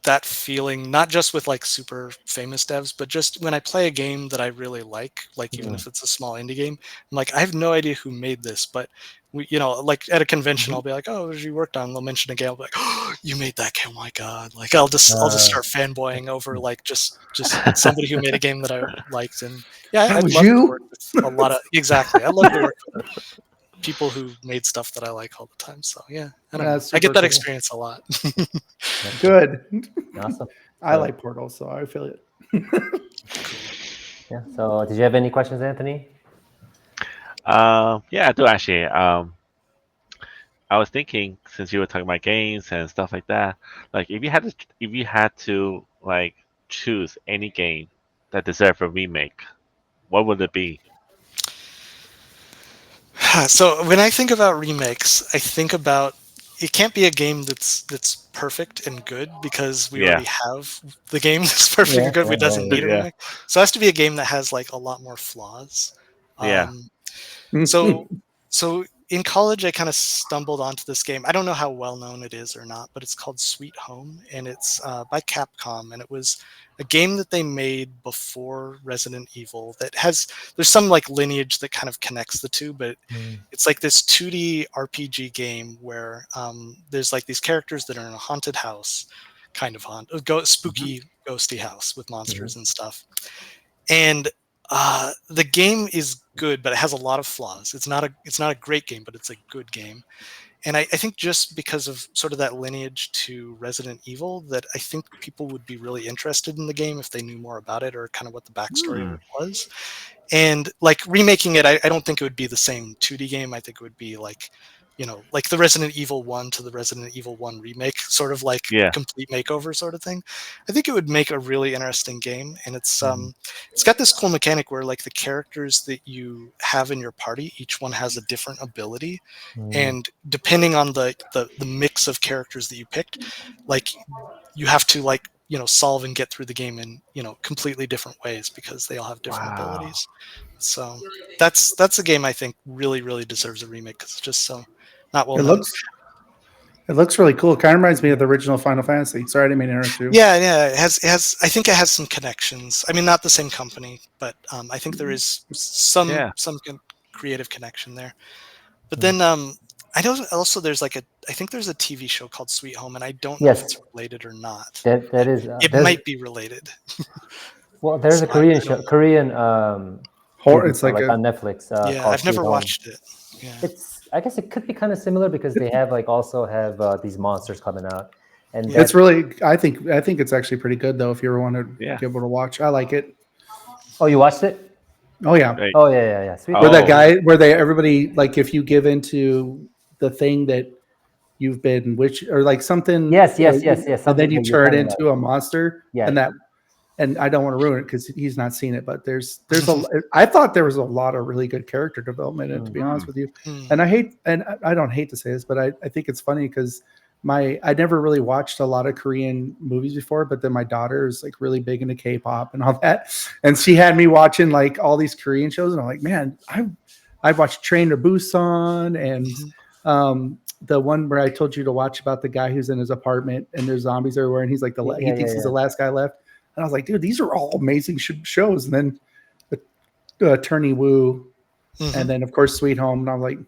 that feeling, not just with like super famous devs, but just when I play a game that I really like even if it's a small indie game, I'm like, I have no idea who made this, but we, like at a convention, I'll be like, oh, what you worked on? They'll mention a game. I'll be like, oh, you made that game. Oh my God. Like I'll just start fanboying over like just somebody who made a game that I liked. And yeah, I'd love to work with a lot of, exactly. I'd love to work with people who made stuff that I like all the time. So yeah, I get that experience a lot. Good. Awesome. I like Portal, so I feel it. Yeah. So did you have any questions, Anthony? Yeah, I do actually. I was thinking, since you were talking about games and stuff like that, like if you had to like choose any game that deserved a remake, what would it be? So when I think about remakes, I think about, it can't be a game that's perfect and good, because we already have the game that's perfect and good. It doesn't need a remake. So it has to be a game that has like a lot more flaws. So in college, I kind of stumbled onto this game. I don't know how well known it is or not, but it's called Sweet Home, and it's by Capcom, and it was a game that they made before Resident Evil there's some like lineage that kind of connects the two, but it's like this 2D RPG game where there's like these characters that are in a haunted house, kind of spooky, ghosty house with monsters and stuff. And the game is good, but it has a lot of flaws. It's not a great game, but it's a good game. And I think just because of sort of that lineage to Resident Evil, that I think people would be really interested in the game if they knew more about it, or kind of what the backstory was. And like remaking it, I don't think it would be the same 2D game. I think it would be like, like the Resident Evil 1 to the Resident Evil 1 remake, sort of like complete makeover sort of thing. I think it would make a really interesting game. And it's got this cool mechanic where like the characters that you have in your party, each one has a different ability. And depending on the mix of characters that you picked, like you have to like, solve and get through the game in, completely different ways, because they all have different abilities. So that's a game I think really, really deserves a remake, because it's just so not well known. It looks really cool. It kind of reminds me of the original Final Fantasy. Sorry, I didn't mean to interrupt you. Yeah. It has. I think it has some connections. I mean, not the same company, but I think there is some creative connection there. But then I know also there's I think there's a TV show called Sweet Home, and I don't know if it's related or not. That is. It might be related. Well, there's a Korean show, Korean Horror. It's like on Netflix. Yeah, called I've never Sweet Home. watched it. Yeah. I guess it could be kind of similar because they have also have these monsters coming out, and it's really. I think it's actually pretty good though. If you ever want to be able to watch, I like it. Oh, you watched it? Oh yeah. Right. Oh yeah. Sweet Where that guy, everybody if you give into the thing that you've been or something. Yes. And then you turn it into a monster. Yeah. And I don't want to ruin it because he's not seen it, but there's I thought there was a lot of really good character development in it, to be honest with you. And I don't hate to say this, but I think it's funny because I never really watched a lot of Korean movies before, but then my daughter is really big into K-pop and all that. And she had me watching all these Korean shows. And I'm like, man, I've watched Train to Busan and the one where I told you to watch about the guy who's in his apartment and there's zombies everywhere. And he's he thinks he's the last guy left. And I was like, dude, these are all amazing shows. And then Attorney Woo, and then of course Sweet Home. And I'm like,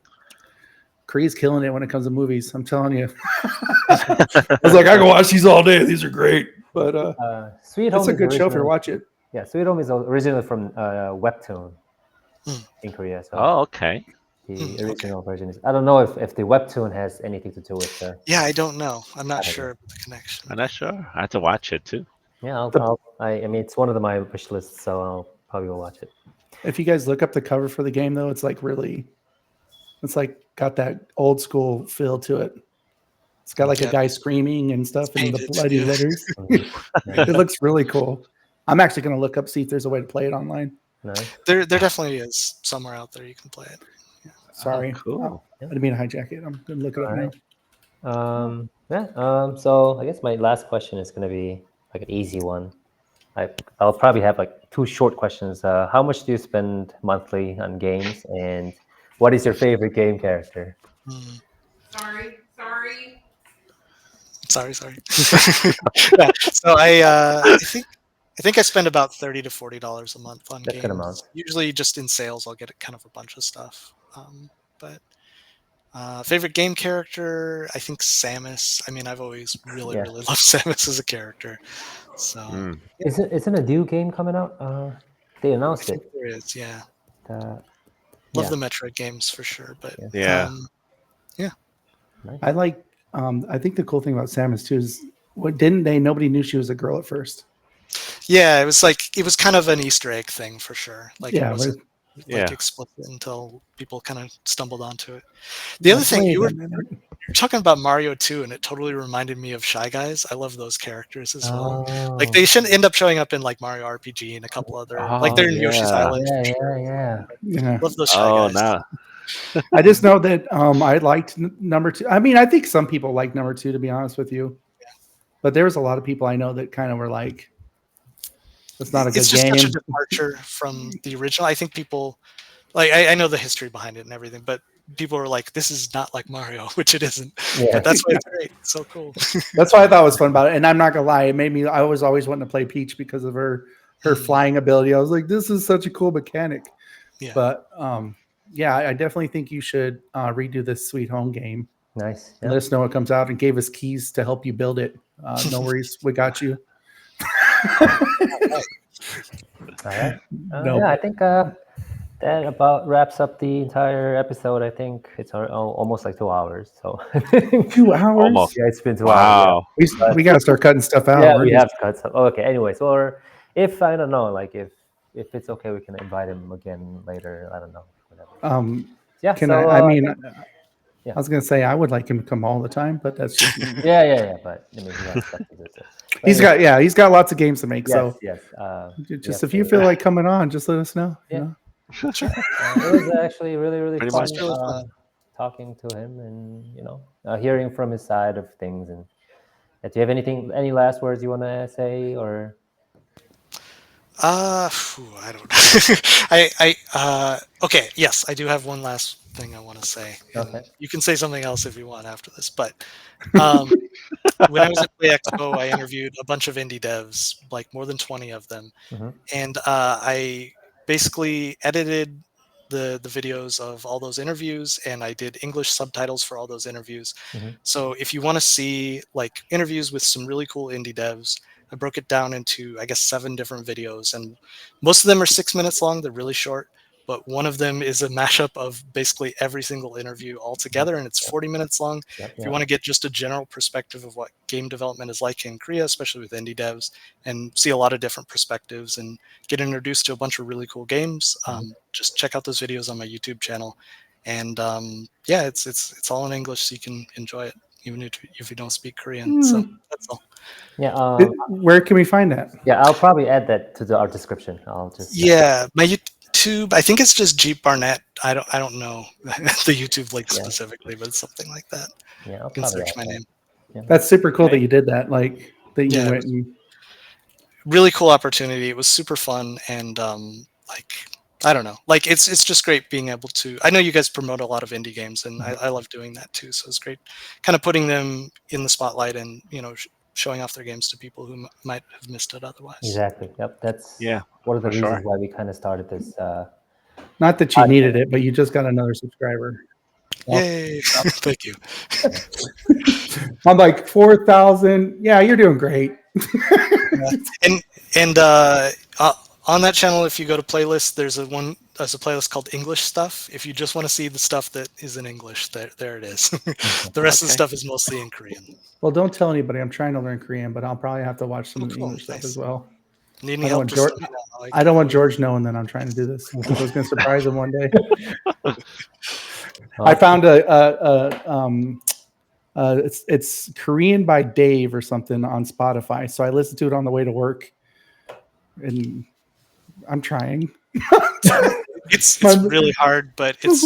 Korea's killing it when it comes to movies. I'm telling you. I was like, I can watch these all day. These are great. But Sweet Home it's a good show if you watch it. Yeah, Sweet Home is originally from Webtoon in Korea. So okay. The original version is. I don't know if the Webtoon has anything to do with the. Yeah, I don't know. I'm not sure about the connection. I'm not sure. I have to watch it too. Yeah, I mean, it's one of my wish lists, so I'll probably go watch it. If you guys look up the cover for the game, though, it's got that old school feel to it. It's got a guy screaming and stuff and the bloody letters. It looks really cool. I'm actually going to look up, see if there's a way to play it online. Nice. There definitely is somewhere out there you can play it. Yeah. Sorry. Cool. I didn't mean to hijack it. I'm going to look it up now. So I guess my last question is going to be an easy one. I'll probably have 2 short questions. How much do you spend monthly on games, and what is your favorite game character? Sorry. Yeah. So I think I spend about $30 to $40 a month on games. Good amount. Usually, just in sales, I'll get kind of a bunch of stuff. But favorite game character, I think Samus. I mean, I've always really loved Samus as a character. So Isn't a new game coming out? They announced it. There is, yeah. Love the Metroid games for sure, but yeah. I like. I think the cool thing about Samus too is nobody knew she was a girl at first. Yeah, it was kind of an Easter egg thing for sure. It wasn't explicit until people kind of stumbled onto it. The other thing you're talking about Mario 2, and it totally reminded me of Shy Guys. I love those characters as well. They should end up showing up in Mario RPG and a couple other they're in Yoshi's Island. Yeah. Love those Shy Guys. No. I just know that I liked number 2. I mean, I think some people like number 2, to be honest with you. Yeah. But there was a lot of people I know that kind of were like, it's not a good game. It's just such a departure from the original. I think people, I know the history behind it and everything, but people were like, this is not like Mario, which it isn't. Yeah. But that's why it's great. It's so cool. That's why I thought was fun about it. And I'm not going to lie, it made me, I was always wanting to play Peach because of her flying ability. I was like, this is such a cool mechanic. Yeah. But, I definitely think you should redo this Sweet Home game. Nice. Let us know what comes out and gave us keys to help you build it. No worries. We got you. All right. I think that about wraps up the entire episode. I think it's almost 2 hours. So 2 hours? Almost. Yeah, it's been 2 hours. Yeah. We got to start cutting stuff out. Yeah, we have to cut stuff. Okay. Anyways, or if I don't know, if it's okay, we can invite him again later. I don't know. Whatever. I was gonna say I would like him to come all the time, but that's just yeah. But I mean, he's got lots of games to make. Yes. If you feel like coming on, just let us know. Yeah. It was actually really fun talking to him and hearing from his side of things. And do you have any last words you want to say or? I don't know. Okay. Yes, I do have one last thing I want to say. Okay. You can say something else if you want after this, but when I was at Play Expo, I interviewed a bunch of indie devs, more than 20 of them, and I basically edited the videos of all those interviews, and I did English subtitles for all those interviews. So if you want to see like interviews with some really cool indie devs, I broke it down into, I guess, 7 different videos, and most of them are 6 minutes long. They're really short, but one of them is a mashup of basically every single interview all together, and it's 40 minutes long. If you want to get just a general perspective of what game development is like in Korea, especially with indie devs, and see a lot of different perspectives and get introduced to a bunch of really cool games, just check out those videos on my YouTube channel. And yeah, it's all in English, so you can enjoy it even if you don't speak Korean. So that's all. Yeah. Where can we find that? Yeah, I'll probably add that to our description. I'll just. Yeah, my YouTube. I think it's just Jeep Barnett. I don't know the YouTube link specifically, but it's something like that. Yeah, I'll you can probably search add my that. name. Yeah. That's super cool that you did that. Like that you Yeah, went and. Really cool opportunity. It was super fun, and like I don't know, like it's just great being able to. I know you guys promote a lot of indie games, and I love doing that too. So it's great, kind of putting them in the spotlight and showing off their games to people who might have missed it otherwise. Exactly. Yep. That's Yeah, one of the for reasons sure. why we kind of started this. Not that you needed it, but you just got another subscriber. Yay! Thank you. I'm like 4,000. Yeah, you're doing great. And on that channel, if you go to playlists, there's a playlist called English Stuff. If you just want to see the stuff that is in English, there it is. The rest of the stuff is mostly in Korean. Well, don't tell anybody. I'm trying to learn Korean, but I'll probably have to watch some of the English stuff as well. Need any I don't help? want Just George. let me know. I don't want George knowing that I'm trying to do this. I was going to surprise him one day. I found it's Korean by Dave or something on Spotify. So I listened to it on the way to work, and I'm trying. It's really hard, but it's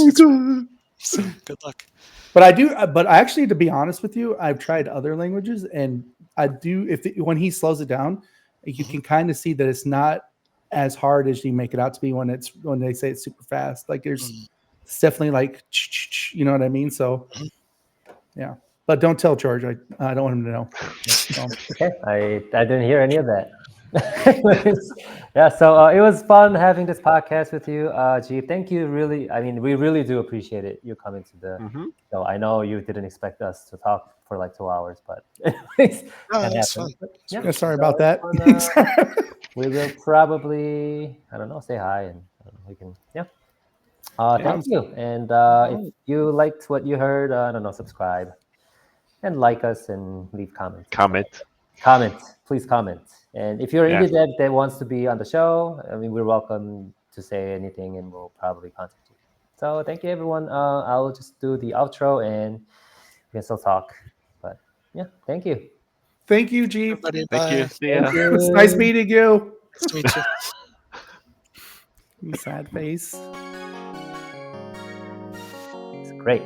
so good luck. But I do. But actually, to be honest with you, I've tried other languages, and I do. When he slows it down, you can kind of see that it's not as hard as you make it out to be when they say it's super fast. Like it's definitely like, you know what I mean? So yeah. But don't tell George. I don't want him to know. So. Okay, I didn't hear any of that. Yeah, so it was fun having this podcast with you, Jeep. Thank you. Really, I mean, we really do appreciate it. You coming to the show. I know you didn't expect us to talk for like 2 hours, but anyways, That's fun. Yeah, sorry about that. We will probably, I don't know, say hi and we can, thank you. And if you liked what you heard, I don't know, subscribe and like us and leave comments. Comment, please comment. And if you're an indie dev that wants to be on the show, I mean, we're welcome to say anything and we'll probably contact you. So thank you, everyone. I'll just do the outro and we can still talk. But yeah, thank you. Thank you, Jeep. Thank you. See ya. It's nice meeting you. Nice to meet you. Sad face. It's great.